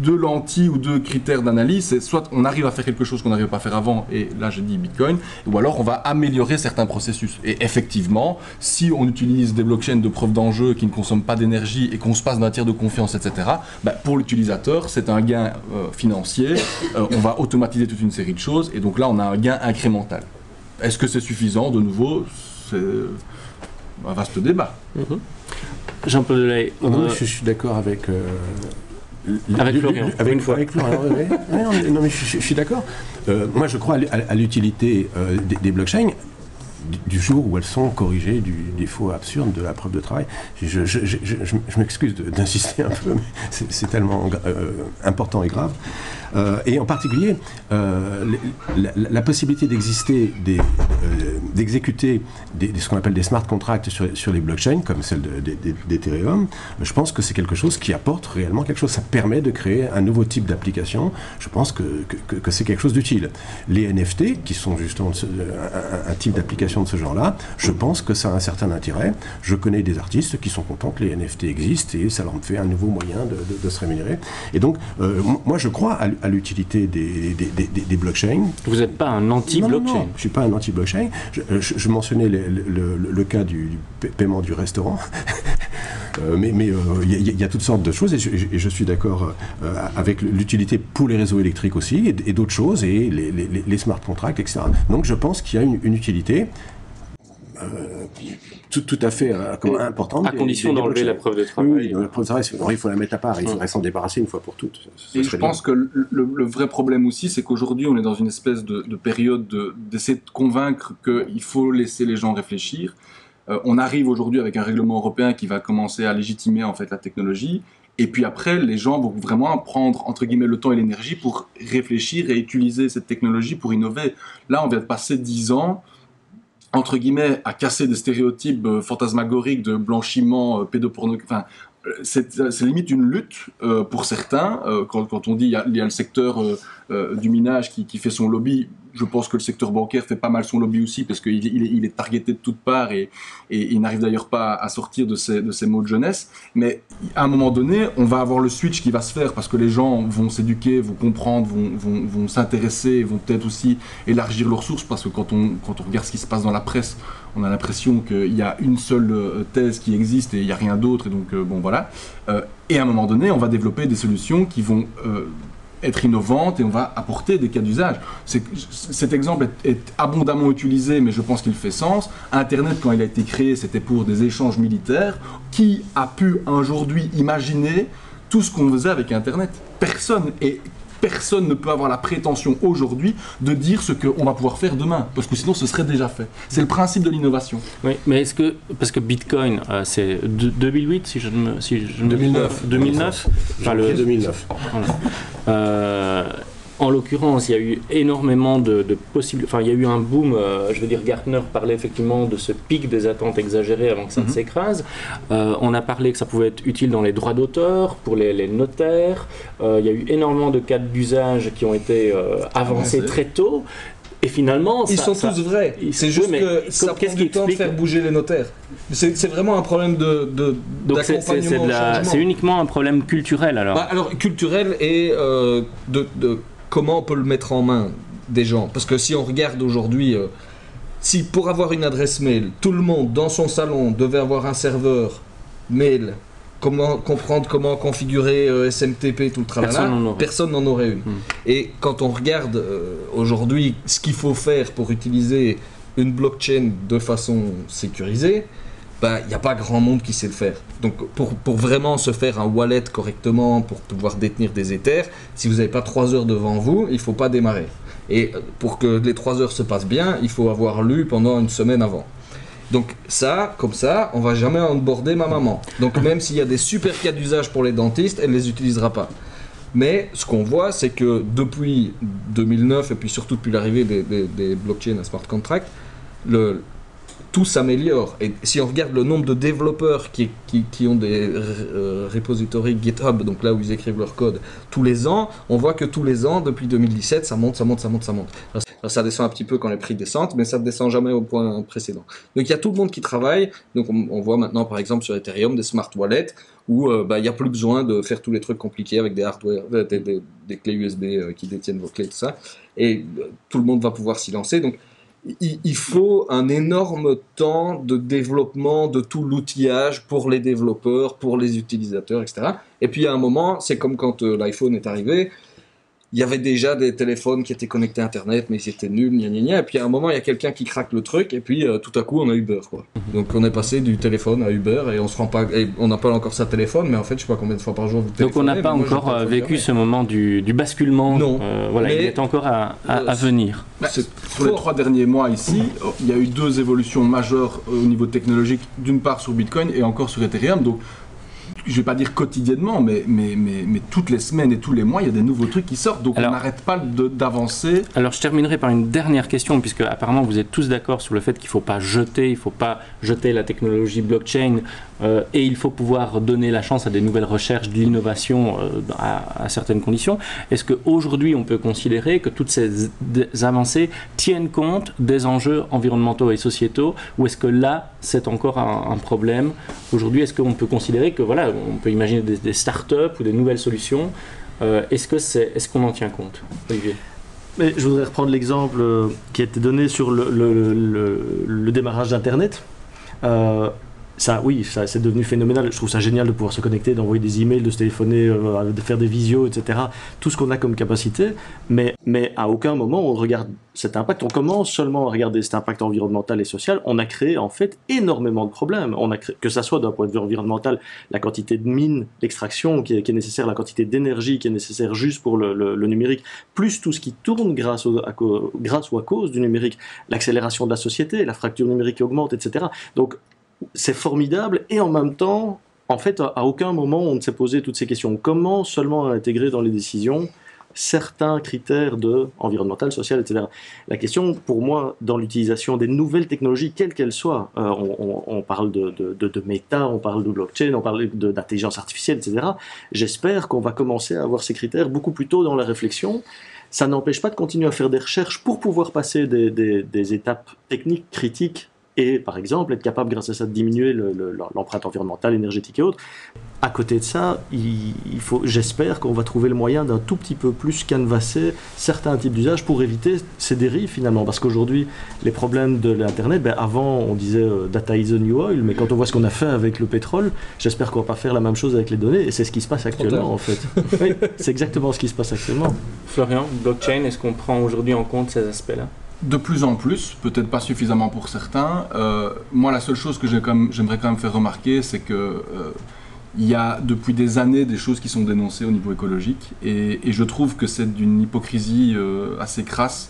lentilles ou deux critères d'analyse, c'est soit on arrive à faire quelque chose qu'on n'arrivait pas à faire avant, et là j'ai dit Bitcoin, ou alors on va améliorer certains processus. Et effectivement, si on utilise des blockchains de preuve d'enjeu qui ne consomment pas d'énergie et qu'on se passe d'un tiers de confiance, etc., pour l'utilisateur, c'est un gain financier, on va automatiser toute une série de choses, et donc là on a un gain incrémental. Est-ce que c'est suffisant? De nouveau, c'est un vaste débat. Jean-Paul Delahaye, je suis d'accord avec... Avec Florian, avec Florian, non mais je suis d'accord. Moi je crois à l'utilité des blockchains du jour où elles sont corrigées du défaut absurde de la preuve de travail. Je m'excuse d'insister un peu, mais c'est tellement important et grave. Et en particulier, la possibilité d'exécuter ce qu'on appelle des smart contracts sur les blockchains, comme celle d'Ethereum, je pense que c'est quelque chose qui apporte réellement quelque chose. Ça permet de créer un nouveau type d'application. Je pense que c'est quelque chose d'utile. Les NFT, qui sont justement un type d'application de ce genre-là, je pense que ça a un certain intérêt. Je connais des artistes qui sont contents que les NFT existent et ça leur fait un nouveau moyen de se rémunérer. Et donc, moi je crois à l'utilité des blockchains. Vous n'êtes pas un anti-blockchain? Non, je ne suis pas un anti-blockchain. Je mentionnais le cas du paiement du restaurant. Mais il y a toutes sortes de choses et je suis d'accord avec l'utilité pour les réseaux électriques aussi et d'autres choses et les smart contracts, etc. Donc je pense qu'il y a une utilité tout à fait importante. À condition d'enlever la preuve de travail. Oui, la preuve de travail, il faut la mettre à part, il faudrait s'en débarrasser une fois pour toutes. Et je pense que le vrai problème aussi, c'est qu'aujourd'hui on est dans une espèce de période d'essayer de convaincre qu'il faut laisser les gens réfléchir. On arrive aujourd'hui avec un règlement européen qui va commencer à légitimer en fait la technologie. Et puis après, les gens vont vraiment prendre, entre guillemets, le temps et l'énergie pour réfléchir et utiliser cette technologie pour innover. Là, on vient de passer 10 ans, entre guillemets, à casser des stéréotypes fantasmagoriques de blanchiment, pédopornographique. Enfin, c'est limite une lutte pour certains. Quand on dit il y a le secteur du minage qui fait son lobby, je pense que le secteur bancaire fait pas mal son lobby aussi parce qu'il est targeté de toutes parts et il n'arrive d'ailleurs pas à sortir de ces mots de jeunesse. Mais à un moment donné, on va avoir le switch qui va se faire parce que les gens vont s'éduquer, vont comprendre, vont s'intéresser, vont peut-être aussi élargir leurs sources parce que quand on regarde ce qui se passe dans la presse, on a l'impression qu'il y a une seule thèse qui existe et il n'y a rien d'autre. Et donc, bon, voilà. Et à un moment donné, on va développer des solutions qui vont être innovantes et on va apporter des cas d'usage. Cet exemple est abondamment utilisé, mais je pense qu'il fait sens. Internet, quand il a été créé, c'était pour des échanges militaires. Qui a pu aujourd'hui imaginer tout ce qu'on faisait avec Internet? Personne. Et personne ne peut avoir la prétention aujourd'hui de dire ce qu'on va pouvoir faire demain, parce que sinon ce serait déjà fait. C'est le principe de l'innovation. Oui, mais est-ce que, parce que Bitcoin, c'est 2008, si je ne me 2009. 2009. Enfin, 2009. Voilà. En l'occurrence, il y a eu énormément de possibles... Enfin, il y a eu un boom, je veux dire, Gartner parlait effectivement de ce pic des attentes exagérées avant que ça ne s'écrase. On a parlé que ça pouvait être utile dans les droits d'auteur, pour les notaires. Il y a eu énormément de cas d'usage qui ont été avancés très tôt. Et finalement... Ils sont tous vrais. C'est juste que ça prend du temps de faire bouger les notaires. C'est vraiment un problème d'accompagnement au changement. C'est uniquement un problème culturel, alors? Alors, culturel et de comment on peut le mettre en main des gens. Parce que si on regarde aujourd'hui si pour avoir une adresse mail, tout le monde dans son salon devait avoir un serveur mail, comprendre comment configurer SMTP, tout le tralala, personne n'en aurait une. Et quand on regarde aujourd'hui ce qu'il faut faire pour utiliser une blockchain de façon sécurisée, il n'y a pas grand monde qui sait le faire. Donc pour vraiment se faire un wallet correctement, pour pouvoir détenir des Ethers, si vous n'avez pas 3 heures devant vous, il ne faut pas démarrer. Et pour que les 3 heures se passent bien, il faut avoir lu pendant une semaine avant. Donc ça, comme ça, on va jamais onboarder ma maman. Donc même s'il y a des super cas d'usage pour les dentistes, elle ne les utilisera pas. Mais ce qu'on voit, c'est que depuis 2009, et puis surtout depuis l'arrivée des blockchains à smart contract, tout s'améliore. Et si on regarde le nombre de développeurs qui ont des repositories GitHub, donc là où ils écrivent leur code, tous les ans, on voit que tous les ans, depuis 2017, ça monte. Alors, ça descend un petit peu quand les prix descendent, mais ça ne descend jamais au point précédent. Donc il y a tout le monde qui travaille. Donc on voit maintenant, par exemple, sur Ethereum, des smart wallets, où il n'y a plus besoin de faire tous les trucs compliqués avec des hardware, des clés USB qui détiennent vos clés, tout ça. Et tout le monde va pouvoir s'y lancer. Donc il faut un énorme temps de développement de tout l'outillage pour les développeurs, pour les utilisateurs, etc. Et puis à un moment, c'est comme quand l'iPhone est arrivé, il y avait déjà des téléphones qui étaient connectés à Internet, mais ils étaient nuls, gna gna gna. Et puis à un moment, il y a quelqu'un qui craque le truc, et puis tout à coup, on a Uber, quoi. Donc on est passé du téléphone à Uber, et on se rend pas, et on n'a pas encore sa téléphone, mais en fait, je sais pas combien de fois par jour vous téléphonez. Donc on n'a pas encore vécu ce moment du basculement. Non. Voilà, il est encore à venir. Sur les 3 derniers mois ici, il y a eu 2 évolutions majeures au niveau technologique, d'une part sur Bitcoin et encore sur Ethereum. Donc je ne vais pas dire quotidiennement, mais toutes les semaines et tous les mois, il y a des nouveaux trucs qui sortent. Donc on n'arrête pas d'avancer. Alors je terminerai par une dernière question, puisque apparemment vous êtes tous d'accord sur le fait qu'il ne faut pas jeter la technologie blockchain et il faut pouvoir donner la chance à des nouvelles recherches, de l'innovation à certaines conditions. Est-ce qu'aujourd'hui on peut considérer que toutes ces avancées tiennent compte des enjeux environnementaux et sociétaux, ou est-ce que là c'est encore un problème? Aujourd'hui, est-ce qu'on peut considérer que voilà, on peut imaginer des startups ou des nouvelles solutions, est-ce qu'on en tient compte, Olivier? Mais je voudrais reprendre l'exemple qui a été donné sur le démarrage d'Internet. Ça, c'est devenu phénoménal. Je trouve ça génial de pouvoir se connecter, d'envoyer des emails, de se téléphoner, de faire des visios, etc. Tout ce qu'on a comme capacité, mais à aucun moment on regarde cet impact. On commence seulement à regarder cet impact environnemental et social. On a créé en fait énormément de problèmes. Que ça soit d'un point de vue environnemental, la quantité de mines, l'extraction qui est nécessaire, la quantité d'énergie qui est nécessaire juste pour le numérique, plus tout ce qui tourne grâce ou à cause du numérique, l'accélération de la société, la fracture numérique qui augmente, etc. Donc c'est formidable, et en même temps, en fait, à aucun moment on ne s'est posé toutes ces questions. Comment seulement intégrer dans les décisions certains critères environnemental, social, etc. La question, pour moi, dans l'utilisation des nouvelles technologies, quelles qu'elles soient, on parle de méta, on parle de blockchain, on parle d'intelligence artificielle, etc. J'espère qu'on va commencer à avoir ces critères beaucoup plus tôt dans la réflexion. Ça n'empêche pas de continuer à faire des recherches pour pouvoir passer des étapes techniques critiques et, par exemple, être capable, grâce à ça, de diminuer l'empreinte environnementale, énergétique et autres. À côté de ça, j'espère qu'on va trouver le moyen d'un tout petit peu plus canvasser certains types d'usages pour éviter ces dérives, finalement. Parce qu'aujourd'hui, les problèmes de l'Internet, avant, on disait data is the new oil, mais quand on voit ce qu'on a fait avec le pétrole, j'espère qu'on va pas faire la même chose avec les données, et c'est ce qui se passe actuellement, en fait. Oui, c'est exactement ce qui se passe actuellement. Florian, blockchain, est-ce qu'on prend aujourd'hui en compte ces aspects-là ? De plus en plus, peut-être pas suffisamment pour certains. Moi, la seule chose que j'aimerais quand même faire remarquer, c'est que il y a depuis des années des choses qui sont dénoncées au niveau écologique, et je trouve que c'est d'une hypocrisie assez crasse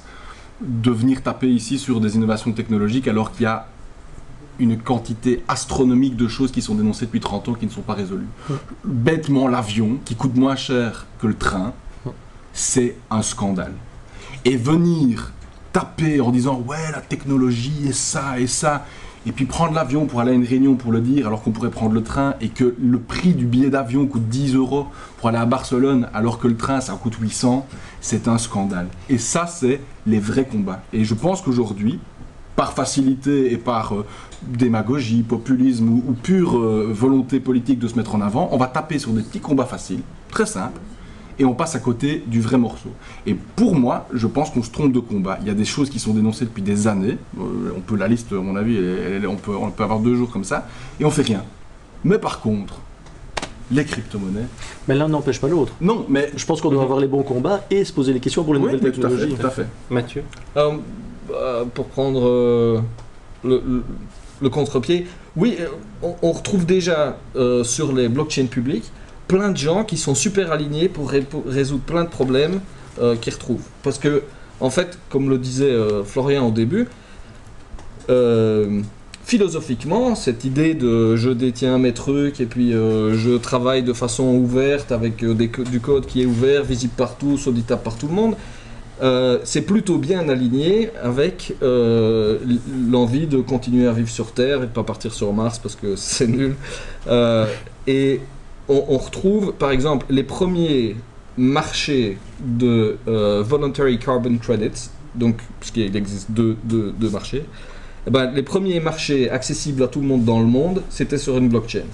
de venir taper ici sur des innovations technologiques alors qu'il y a une quantité astronomique de choses qui sont dénoncées depuis 30 ans qui ne sont pas résolues. Bêtement, l'avion, qui coûte moins cher que le train, c'est un scandale. Et venir taper en disant « ouais, la technologie et ça », et puis prendre l'avion pour aller à une réunion pour le dire, alors qu'on pourrait prendre le train, et que le prix du billet d'avion coûte 10 € pour aller à Barcelone, alors que le train, ça coûte 800, c'est un scandale. Et ça, c'est les vrais combats. Et je pense qu'aujourd'hui, par facilité et par démagogie, populisme ou pure volonté politique de se mettre en avant, on va taper sur des petits combats faciles, très simples, et on passe à côté du vrai morceau. Et pour moi, je pense qu'on se trompe de combat. Il y a des choses qui sont dénoncées depuis des années, on peut la liste, à mon avis, on peut avoir 2 jours comme ça, et on fait rien. Mais par contre, les crypto-monnaies... Mais l'un n'empêche pas l'autre. Non, mais... Je pense qu'on doit avoir les bons combats et se poser les questions pour les nouvelles technologies. Tout à fait. Mathieu? Pour prendre le contre-pied, oui, on retrouve déjà sur les blockchains publics plein de gens qui sont super alignés pour résoudre plein de problèmes qu'ils retrouvent. Parce que, en fait, comme le disait Florian au début, philosophiquement, cette idée de je détiens mes trucs et puis je travaille de façon ouverte avec du code qui est ouvert, visible par tous, auditable par tout le monde, c'est plutôt bien aligné avec l'envie de continuer à vivre sur Terre et de ne pas partir sur Mars parce que c'est nul. Et on retrouve, par exemple, les premiers marchés de Voluntary Carbon Credits, donc, puisqu'il existe deux marchés. Eh ben, les premiers marchés accessibles à tout le monde dans le monde, c'était sur une blockchain.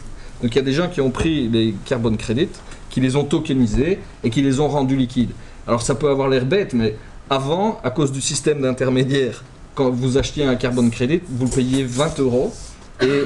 Donc il y a des gens qui ont pris les carbon credits, qui les ont tokenisés et qui les ont rendus liquides. Alors ça peut avoir l'air bête, mais avant, à cause du système d'intermédiaire, quand vous achetiez un carbon credit, vous le payiez 20 €. Et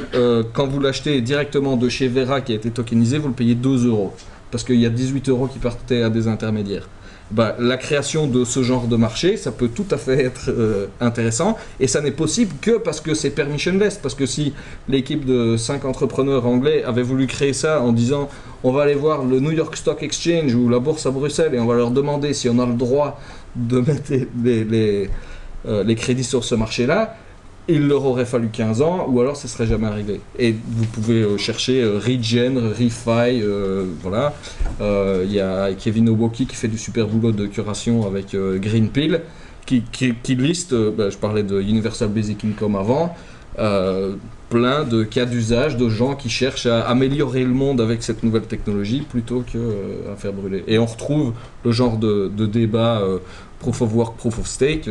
quand vous l'achetez directement de chez Vera qui a été tokenisé, vous le payez 2 €. Parce qu'il y a 18 € qui partaient à des intermédiaires. Bah, la création de ce genre de marché, ça peut tout à fait être intéressant, et ça n'est possible que parce que c'est permissionless, parce que si l'équipe de 5 entrepreneurs anglais avait voulu créer ça en disant on va aller voir le New York Stock Exchange ou la bourse à Bruxelles et on va leur demander si on a le droit de mettre les crédits sur ce marché-là, il leur aurait fallu 15 ans, ou alors ça serait jamais réglé. Et vous pouvez chercher Regen, Refi, voilà. Il y a Kevin Oboki qui fait du super boulot de curation avec Greenpill, qui liste, je parlais de Universal Basic Income avant, plein de cas d'usage de gens qui cherchent à améliorer le monde avec cette nouvelle technologie plutôt qu'à faire brûler. Et on retrouve le genre de débat Proof of Work, Proof of Stake,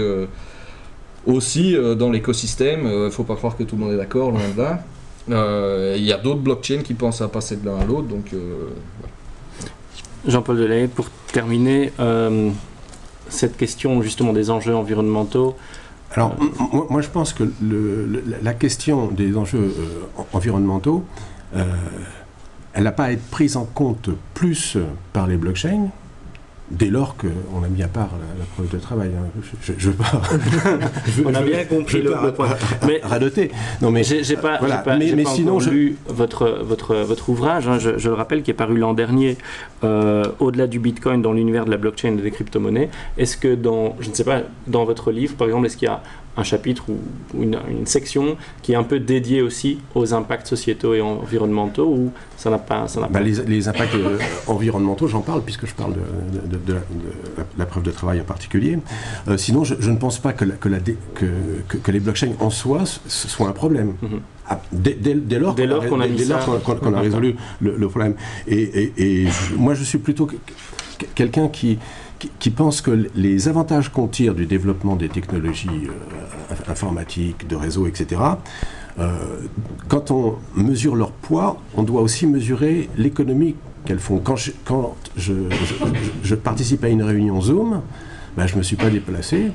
aussi dans l'écosystème. Il ne faut pas croire que tout le monde est d'accord, loin de là. Il y a d'autres blockchains qui pensent à passer de l'un à l'autre. Donc, Jean-Paul Delahaye, pour terminer, cette question justement des enjeux environnementaux. Alors, moi je pense que la question des enjeux environnementaux, elle n'a pas à être prise en compte plus par les blockchains, dès lors qu'on a mis à part la preuve de travail. Hein. Je veux pas. On a bien compris le point. Mais radoter. Non, mais j'ai pas sinon, lu votre ouvrage. Hein, je le rappelle, qui est paru l'an dernier, au-delà du Bitcoin dans l'univers de la blockchain et des crypto-monnaies. Est-ce que je ne sais pas, dans votre livre, par exemple, est-ce qu'il y a un chapitre ou une section qui est un peu dédiée aussi aux impacts sociétaux et environnementaux, ou ça n'a pas, Les impacts environnementaux, j'en parle puisque je parle de la preuve de travail en particulier. Sinon, je ne pense pas que les blockchains en soi soient un problème. Mm-hmm. Dès lors qu'on a résolu le problème. Et moi, je suis plutôt quelqu'un qui pense que les avantages qu'on tire du développement des technologies informatiques, de réseaux, etc., quand on mesure leur poids, on doit aussi mesurer l'économie qu'elles font. Quand je participe à une réunion Zoom, je ne me suis pas déplacé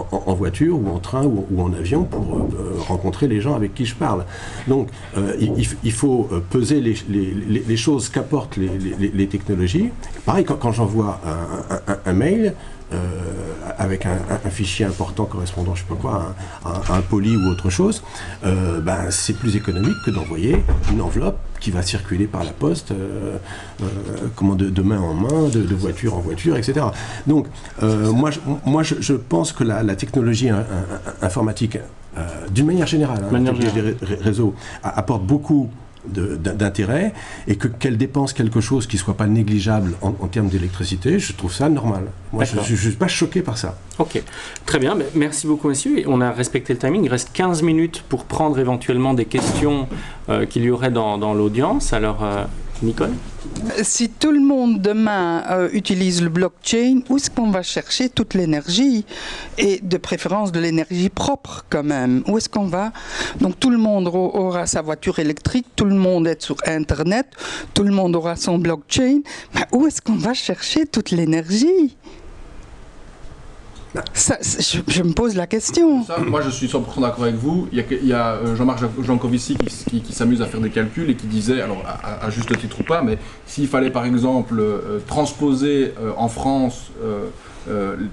en voiture ou en train ou en avion pour rencontrer les gens avec qui je parle. Donc il faut peser les choses qu'apportent les technologies. Pareil, quand j'envoie un mail avec un fichier important correspondant, je sais pas quoi, à un poli ou autre chose, c'est plus économique que d'envoyer une enveloppe qui va circuler par la poste, de main en main, de voiture en voiture, etc. Donc, moi, je pense que la technologie informatique, d'une manière générale, des réseaux, apporte beaucoup d'intérêt, et qu'elle dépense quelque chose qui ne soit pas négligeable en termes d'électricité, je trouve ça normal. Moi, je ne suis pas choqué par ça. Ok, très bien, merci beaucoup messieurs. On a respecté le timing, il reste 15 minutes pour prendre éventuellement des questions qu'il y aurait dans l'audience. Alors, Nicole? Si tout le monde demain utilise le blockchain, où est-ce qu'on va chercher toute l'énergie? Et de préférence de l'énergie propre quand même. Où est-ce qu'on va? Donc tout le monde aura sa voiture électrique, tout le monde est sur Internet, tout le monde aura son blockchain. Mais où est-ce qu'on va chercher toute l'énergie? Ça, je me pose la question. Ça, moi, je suis 100% d'accord avec vous. Il y a Jean-Marc Jancovici qui s'amuse à faire des calculs et qui disait, alors à juste titre ou pas, mais s'il fallait par exemple transposer en France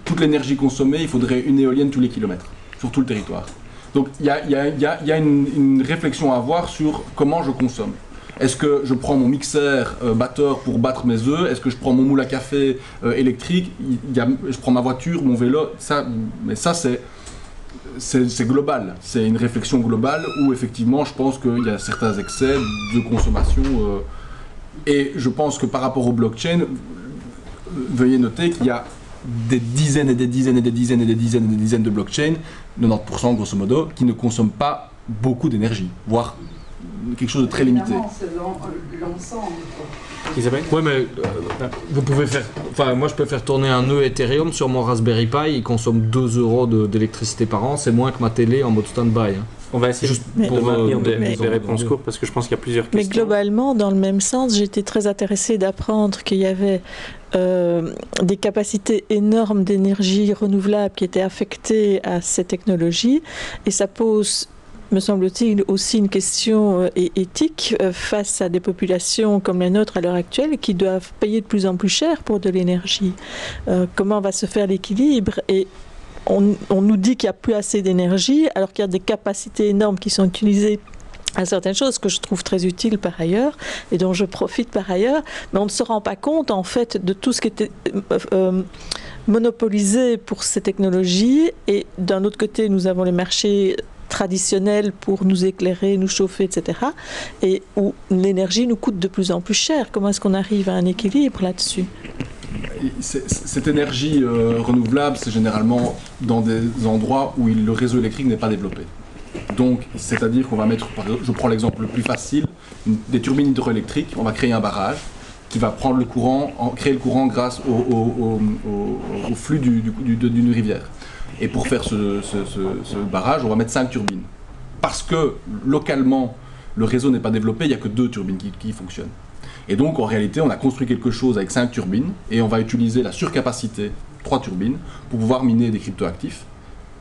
toute l'énergie consommée, il faudrait une éolienne tous les kilomètres, sur tout le territoire. Donc il y a une réflexion à avoir sur comment je consomme. Est-ce que je prends mon mixeur batteur pour battre mes œufs? Est-ce que je prends mon moule à café électrique? Je prends ma voiture, mon vélo? Mais ça, c'est global. C'est une réflexion globale où effectivement, je pense qu'il y a certains excès de consommation. Et je pense que par rapport au blockchain, veuillez noter qu'il y a des dizaines et des dizaines et des dizaines et des dizaines et des dizaines de blockchains, 90% grosso modo, qui ne consomment pas beaucoup d'énergie, voire quelque chose de très limité. C'est l'ensemble. Isabelle? Ouais, mais vous pouvez faire. Enfin, moi, je peux faire tourner un nœud Ethereum sur mon Raspberry Pi. Il consomme 2 euros d'électricité par an. C'est moins que ma télé en mode stand-by. Hein. On va essayer Juste de pour maintenir des réponses courtes parce que je pense qu'il y a plusieurs questions. Mais globalement, dans le même sens, j'étais très intéressée d'apprendre qu'il y avait des capacités énormes d'énergie renouvelable qui étaient affectées à ces technologies. Et ça pose, me semble-t-il, aussi une question éthique face à des populations comme la nôtre à l'heure actuelle qui doivent payer de plus en plus cher pour de l'énergie. Comment va se faire l'équilibre? Et on nous dit qu'il n'y a plus assez d'énergie alors qu'il y a des capacités énormes qui sont utilisées à certaines choses que je trouve très utiles par ailleurs et dont je profite par ailleurs, mais on ne se rend pas compte en fait de tout ce qui était monopolisé pour ces technologies. Et d'un autre côté, nous avons les marchés traditionnels pour nous éclairer, nous chauffer, etc. et où l'énergie nous coûte de plus en plus cher. Comment est-ce qu'on arrive à un équilibre là-dessus? Cette énergie renouvelable, c'est généralement dans des endroits où le réseau électrique n'est pas développé. Donc, c'est-à-dire qu'on va mettre, je prends l'exemple le plus facile, des turbines hydroélectriques, on va créer un barrage qui va prendre le courant, créer le courant grâce au flux d'une rivière. Et pour faire ce barrage, on va mettre 5 turbines. Parce que localement, le réseau n'est pas développé, il n'y a que 2 turbines qui fonctionnent. Et donc, en réalité, on a construit quelque chose avec 5 turbines et on va utiliser la surcapacité, 3 turbines, pour pouvoir miner des cryptoactifs,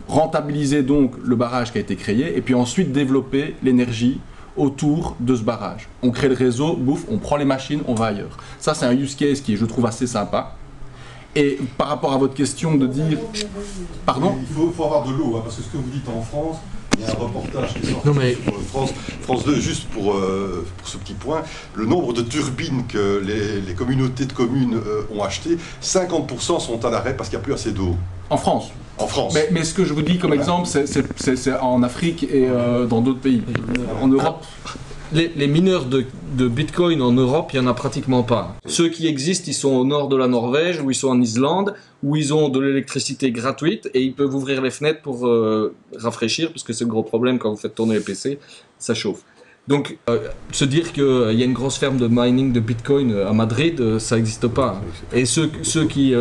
rentabiliser donc le barrage qui a été créé et puis ensuite développer l'énergie autour de ce barrage. On crée le réseau, bouffe, on prend les machines, on va ailleurs. Ça, c'est un use case qui est, je trouve, assez sympa. Et par rapport à votre question de dire... Pardon ? Il faut avoir de l'eau, hein, parce que ce que vous dites en France, il y a un reportage qui est sorti sur France 2, juste pour ce petit point, le nombre de turbines que les communautés de communes ont achetées, 50% sont à l'arrêt parce qu'il n'y a plus assez d'eau. En France ? En France. Mais ce que je vous dis comme exemple, c'est en Afrique et dans d'autres pays. En Europe... Les mineurs de Bitcoin en Europe, il n'y en a pratiquement pas. Ceux qui existent, ils sont au nord de la Norvège, ou ils sont en Islande, où ils ont de l'électricité gratuite, et ils peuvent ouvrir les fenêtres pour rafraîchir, parce que c'est le gros problème quand vous faites tourner les PC, ça chauffe. Donc, se dire qu'il y a une grosse ferme de mining de Bitcoin à Madrid, ça n'existe pas. Et ceux qui,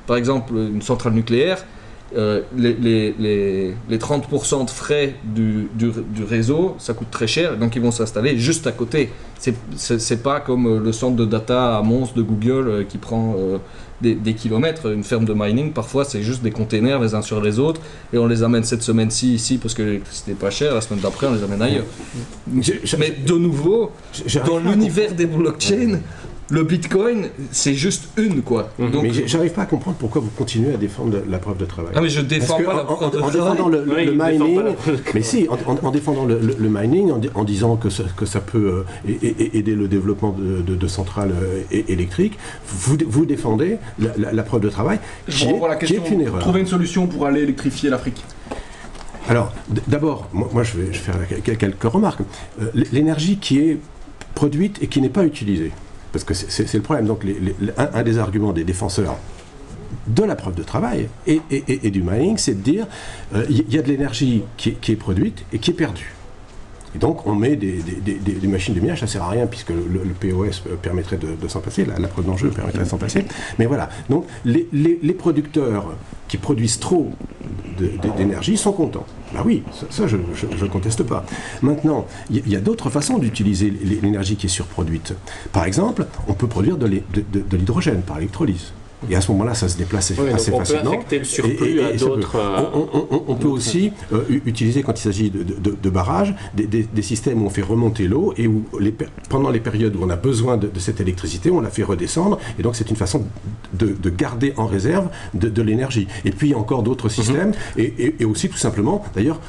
par exemple, une centrale nucléaire, les 30% de frais du réseau, ça coûte très cher, donc ils vont s'installer juste à côté. C'est pas comme le centre de data à Mons de Google qui prend des kilomètres. Une ferme de mining, parfois, c'est juste des containers les uns sur les autres, et on les amène cette semaine-ci ici parce que l'électricité n'est pas chère, la semaine d'après, on les amène ailleurs. Mais de nouveau, dans l'univers des blockchains, le Bitcoin, c'est juste une, quoi. Donc, mais j'arrive pas à comprendre pourquoi vous continuez à défendre la preuve de travail. Ah, mais je défends pas la preuve de travail. En défendant le mining, mais si, en défendant le mining, en disant que ça peut aider le développement de centrales électriques, vous défendez la preuve de travail, qui est une erreur. Trouver une solution pour aller électrifier l'Afrique. Alors, d'abord, moi je vais faire quelques remarques. L'énergie qui est produite et qui n'est pas utilisée, parce que c'est le problème. Donc, un des arguments des défenseurs de la preuve de travail et du mining, c'est de dire il y a de l'énergie qui est produite et qui est perdue. Et donc, on met des machines de minage, ça ne sert à rien, puisque le POS permettrait de s'en passer, la preuve d'enjeu permettrait de s'en passer. Mais voilà, donc les producteurs qui produisent trop d'énergie sont contents. Ben oui, ça je ne conteste pas. Maintenant, il y a d'autres façons d'utiliser l'énergie qui est surproduite. Par exemple, on peut produire de l'hydrogène par électrolyse. Et à ce moment-là, ça se déplace assez facilement. On peut affecter le surplus à d'autres... On peut aussi utiliser, quand il s'agit de barrages, des systèmes où on fait remonter l'eau et où, pendant les périodes où on a besoin de cette électricité, on la fait redescendre. Et donc, c'est une façon de garder en réserve de l'énergie. Et puis, il y a encore d'autres systèmes. Et aussi, tout simplement, d'ailleurs,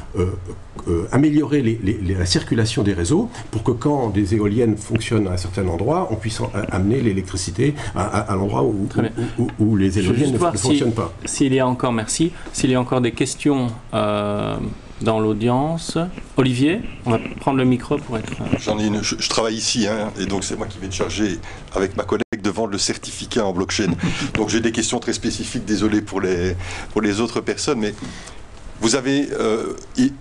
améliorer la circulation des réseaux pour que quand des éoliennes fonctionnent à un certain endroit, on puisse amener l'électricité à l'endroit où les éoliennes ne fonctionnent pas. S'il y a encore des questions dans l'audience. Olivier, on va prendre le micro pour être... J'en ai une, je travaille ici, hein, et donc c'est moi qui vais te charger avec ma collègue de vendre le certificat en blockchain. Donc j'ai des questions très spécifiques, désolé pour les autres personnes, mais... Vous avez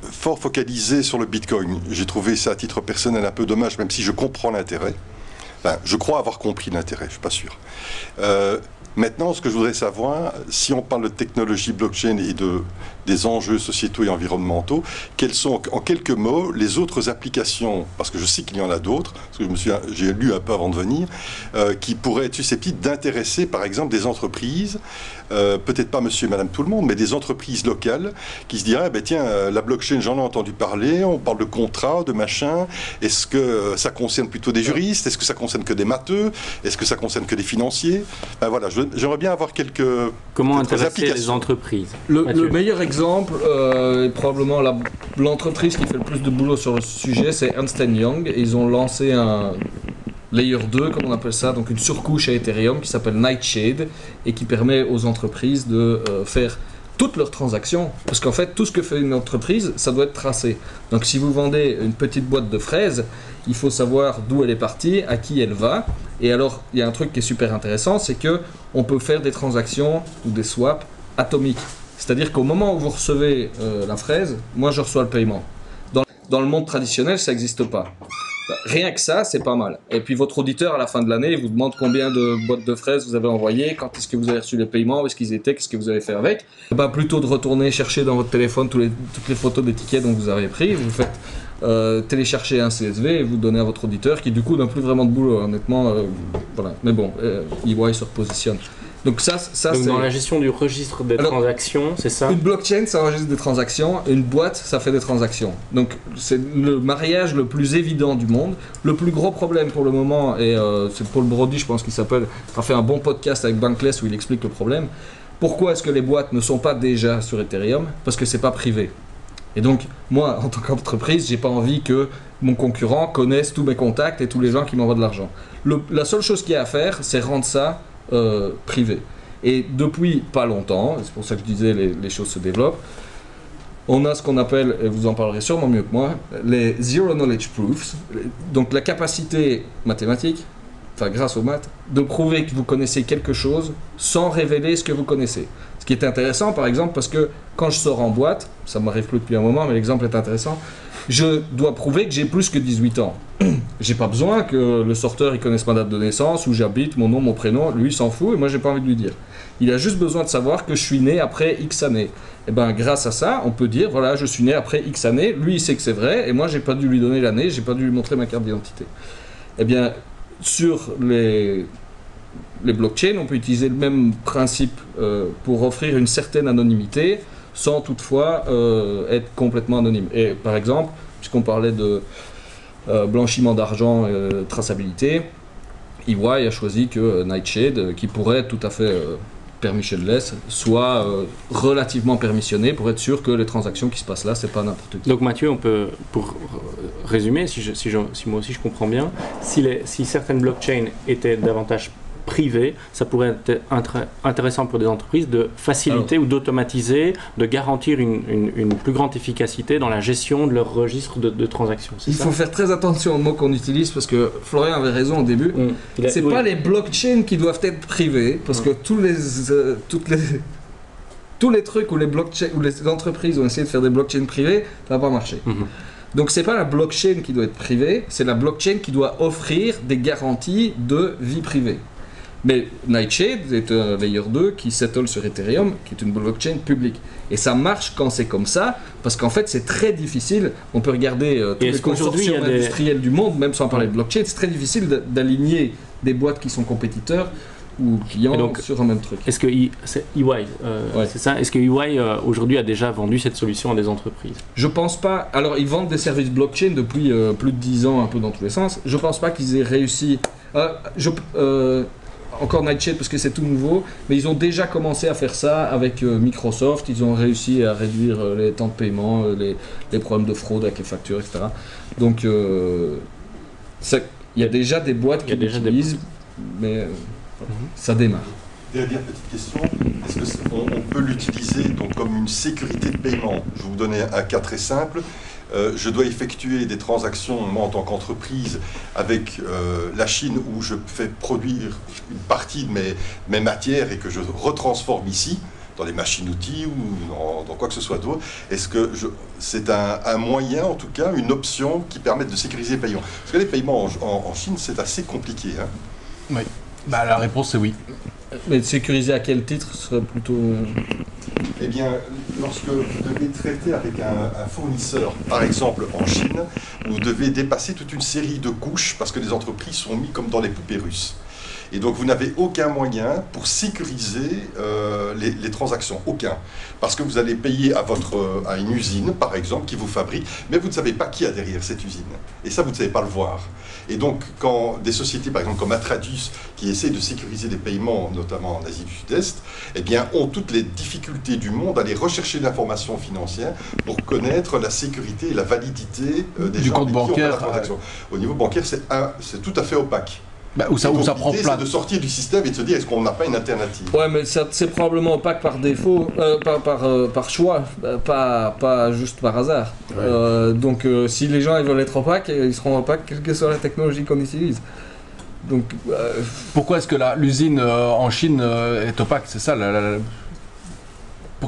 fort focalisé sur le Bitcoin. J'ai trouvé ça à titre personnel un peu dommage, même si je comprends l'intérêt. Enfin, je crois avoir compris l'intérêt, je ne suis pas sûr. Maintenant, ce que je voudrais savoir, si on parle de technologie blockchain et des enjeux sociétaux et environnementaux, quels sont, en quelques mots, les autres applications, parce que je sais qu'il y en a d'autres, parce que j'ai lu un peu avant de venir, qui pourraient être susceptibles d'intéresser, par exemple, des entreprises, peut-être pas monsieur et madame tout le monde, mais des entreprises locales qui se diraient, tiens, la blockchain, j'en ai entendu parler, on parle de contrats, de machin, est-ce que ça concerne plutôt des juristes, est-ce que ça concerne que des matheux, est-ce que ça concerne que des financiers? Voilà, j'aimerais bien avoir quelques... Comment intéresser les entreprises? Le meilleur exemple est probablement l'entreprise qui fait le plus de boulot sur le sujet, c'est Ernst & Young, et ils ont lancé un... Layer 2, comme on appelle ça, donc une surcouche à Ethereum qui s'appelle Nightshade et qui permet aux entreprises de faire toutes leurs transactions. Parce qu'en fait, tout ce que fait une entreprise, ça doit être tracé. Donc si vous vendez une petite boîte de fraises, il faut savoir d'où elle est partie, à qui elle va. Et alors, il y a un truc qui est super intéressant, c'est qu'on peut faire des transactions ou des swaps atomiques. C'est-à-dire qu'au moment où vous recevez la fraise, moi je reçois le paiement. Dans le monde traditionnel, ça n'existe pas. Rien que ça, c'est pas mal. Et puis votre auditeur, à la fin de l'année, il vous demande combien de boîtes de fraises vous avez envoyées, quand est-ce que vous avez reçu les paiements, où est-ce qu'ils étaient, qu'est-ce que vous avez fait avec. Plutôt de retourner chercher dans votre téléphone toutes les photos des tickets dont vous avez pris, vous faites télécharger un CSV et vous donnez à votre auditeur qui du coup n'a plus vraiment de boulot, honnêtement. Voilà. Mais bon, EY se repositionne. Donc ça donc c'est... dans la gestion du registre des transactions, c'est ça? Une blockchain, ça enregistre des transactions, une boîte, ça fait des transactions. Donc c'est le mariage le plus évident du monde. Le plus gros problème pour le moment, et c'est Paul Brody, je pense qu'il s'appelle, a fait un bon podcast avec Bankless où il explique le problème. Pourquoi est-ce que les boîtes ne sont pas déjà sur Ethereum? Parce que c'est pas privé. Et donc, moi, en tant qu'entreprise, j'ai pas envie que mon concurrent connaisse tous mes contacts et tous les gens qui m'envoient de l'argent. La seule chose qu'il y a à faire, c'est rendre ça privé. Et depuis pas longtemps, c'est pour ça que je disais les choses se développent, on a ce qu'on appelle, et vous en parlerez sûrement mieux que moi, les Zero Knowledge Proofs, donc la capacité mathématique, enfin grâce aux maths, de prouver que vous connaissez quelque chose sans révéler ce que vous connaissez. Ce qui est intéressant par exemple parce que quand je sors en boîte, ça ne m'arrive plus depuis un moment mais l'exemple est intéressant, je dois prouver que j'ai plus que 18 ans. J'ai pas besoin que le sorteur il connaisse ma date de naissance, où j'habite, mon nom, mon prénom, lui il s'en fout et moi j'ai pas envie de lui dire. Il a juste besoin de savoir que je suis né après X années. Et grâce à ça, on peut dire voilà, je suis né après X années, lui il sait que c'est vrai et moi j'ai pas dû lui donner l'année, j'ai pas dû lui montrer ma carte d'identité. Sur les blockchains, on peut utiliser le même principe pour offrir une certaine anonymité sans toutefois être complètement anonyme. Et par exemple, puisqu'on parlait de blanchiment d'argent, traçabilité, EY a choisi que Nightshade, qui pourrait être tout à fait permissionless, soit relativement permissionné pour être sûr que les transactions qui se passent là, c'est pas n'importe qui. Donc Mathieu, on peut, pour résumer, si moi aussi je comprends bien, si certaines blockchains étaient davantage privées, ça pourrait être intéressant pour des entreprises de faciliter ou d'automatiser, de garantir une plus grande efficacité dans la gestion de leur registre de transactions. Il faut faire très attention aux mots qu'on utilise parce que Florian avait raison au début. C'est pas les blockchains qui doivent être privées parce que tous les trucs où les blockchains, où les entreprises ont essayé de faire des blockchains privées, ça n'a pas marché. Donc c'est pas la blockchain qui doit être privée, c'est la blockchain qui doit offrir des garanties de vie privée. Mais Nightshade est un layer 2 qui settle sur Ethereum, qui est une blockchain publique. Et ça marche quand c'est comme ça, parce qu'en fait c'est très difficile, on peut regarder tous les consortiums industriels du monde, même sans parler de blockchain, c'est très difficile d'aligner des boîtes qui sont compétiteurs ou clients donc, sur un même truc. Est-ce que c'est EY, c'est ça? Est-ce que EY aujourd'hui a déjà vendu cette solution à des entreprises? Je pense pas. Alors ils vendent des services blockchain depuis plus de 10 ans, un peu dans tous les sens. Je pense pas qu'ils aient réussi. Encore Nightshade parce que c'est tout nouveau, mais ils ont déjà commencé à faire ça avec Microsoft. Ils ont réussi à réduire les temps de paiement, les problèmes de fraude avec les factures, etc. Donc il y a déjà des boîtes qui l'utilisent, mais ça démarre. Dernière petite question, est-ce qu'on peut l'utiliser donc comme une sécurité de paiement? Je vais vous donner un cas très simple. Je dois effectuer des transactions, moi en tant qu'entreprise, avec la Chine où je fais produire une partie de mes matières et que je retransforme ici, dans des machines-outils ou dans quoi que ce soit d'autre. Est-ce que c'est un moyen, en tout cas, une option qui permette de sécuriser les paiements? Parce que les paiements en Chine, c'est assez compliqué. Hein. Oui. Bah, la réponse, c'est oui. Mais sécuriser à quel titre serait plutôt... Eh bien, lorsque vous devez traiter avec un fournisseur, par exemple en Chine, vous devez dépasser toute une série de couches parce que les entreprises sont mises comme dans les poupées russes. Et donc vous n'avez aucun moyen pour sécuriser les transactions, aucun. Parce que vous allez payer à une usine, par exemple, qui vous fabrique, mais vous ne savez pas qui a derrière cette usine. Et ça, vous ne savez pas le voir. Et donc, quand des sociétés, par exemple, comme Atradius, qui essaient de sécuriser des paiements, notamment en Asie du Sud-Est, eh bien, ont toutes les difficultés du monde à aller rechercher l'information financière pour connaître la sécurité et la validité des gens compte bancaire. La transaction. Au niveau bancaire, c'est tout à fait opaque. Bah, où ça prend plein. C'est de sortir du système et de se dire est-ce qu'on n'a pas une alternative. Ouais, mais c'est probablement opaque par défaut, par choix, pas juste par hasard. Ouais. Donc si les gens ils veulent être opaques, ils seront opaques quelle que soit la technologie qu'on utilise. Donc, pourquoi est-ce que l'usine en Chine est opaque? C'est ça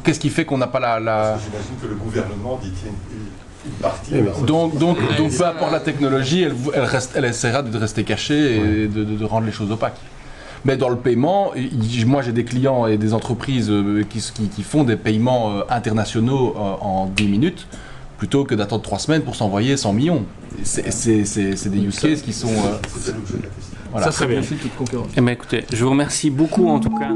qu'est-ce qui fait qu'on n'a pas la... Parce que j'imagine que le gouvernement détient une partie. Donc peu importe la technologie, elle essaiera de rester cachée et de rendre les choses opaques. Mais dans le paiement, moi j'ai des clients et des entreprises qui font des paiements internationaux en 10 minutes plutôt que d'attendre 3 semaines pour s'envoyer 100 millions. C'est des use cases qui sont... Voilà. Ça serait bien toute concurrence. Eh bien, écoutez, je vous remercie beaucoup en tout cas.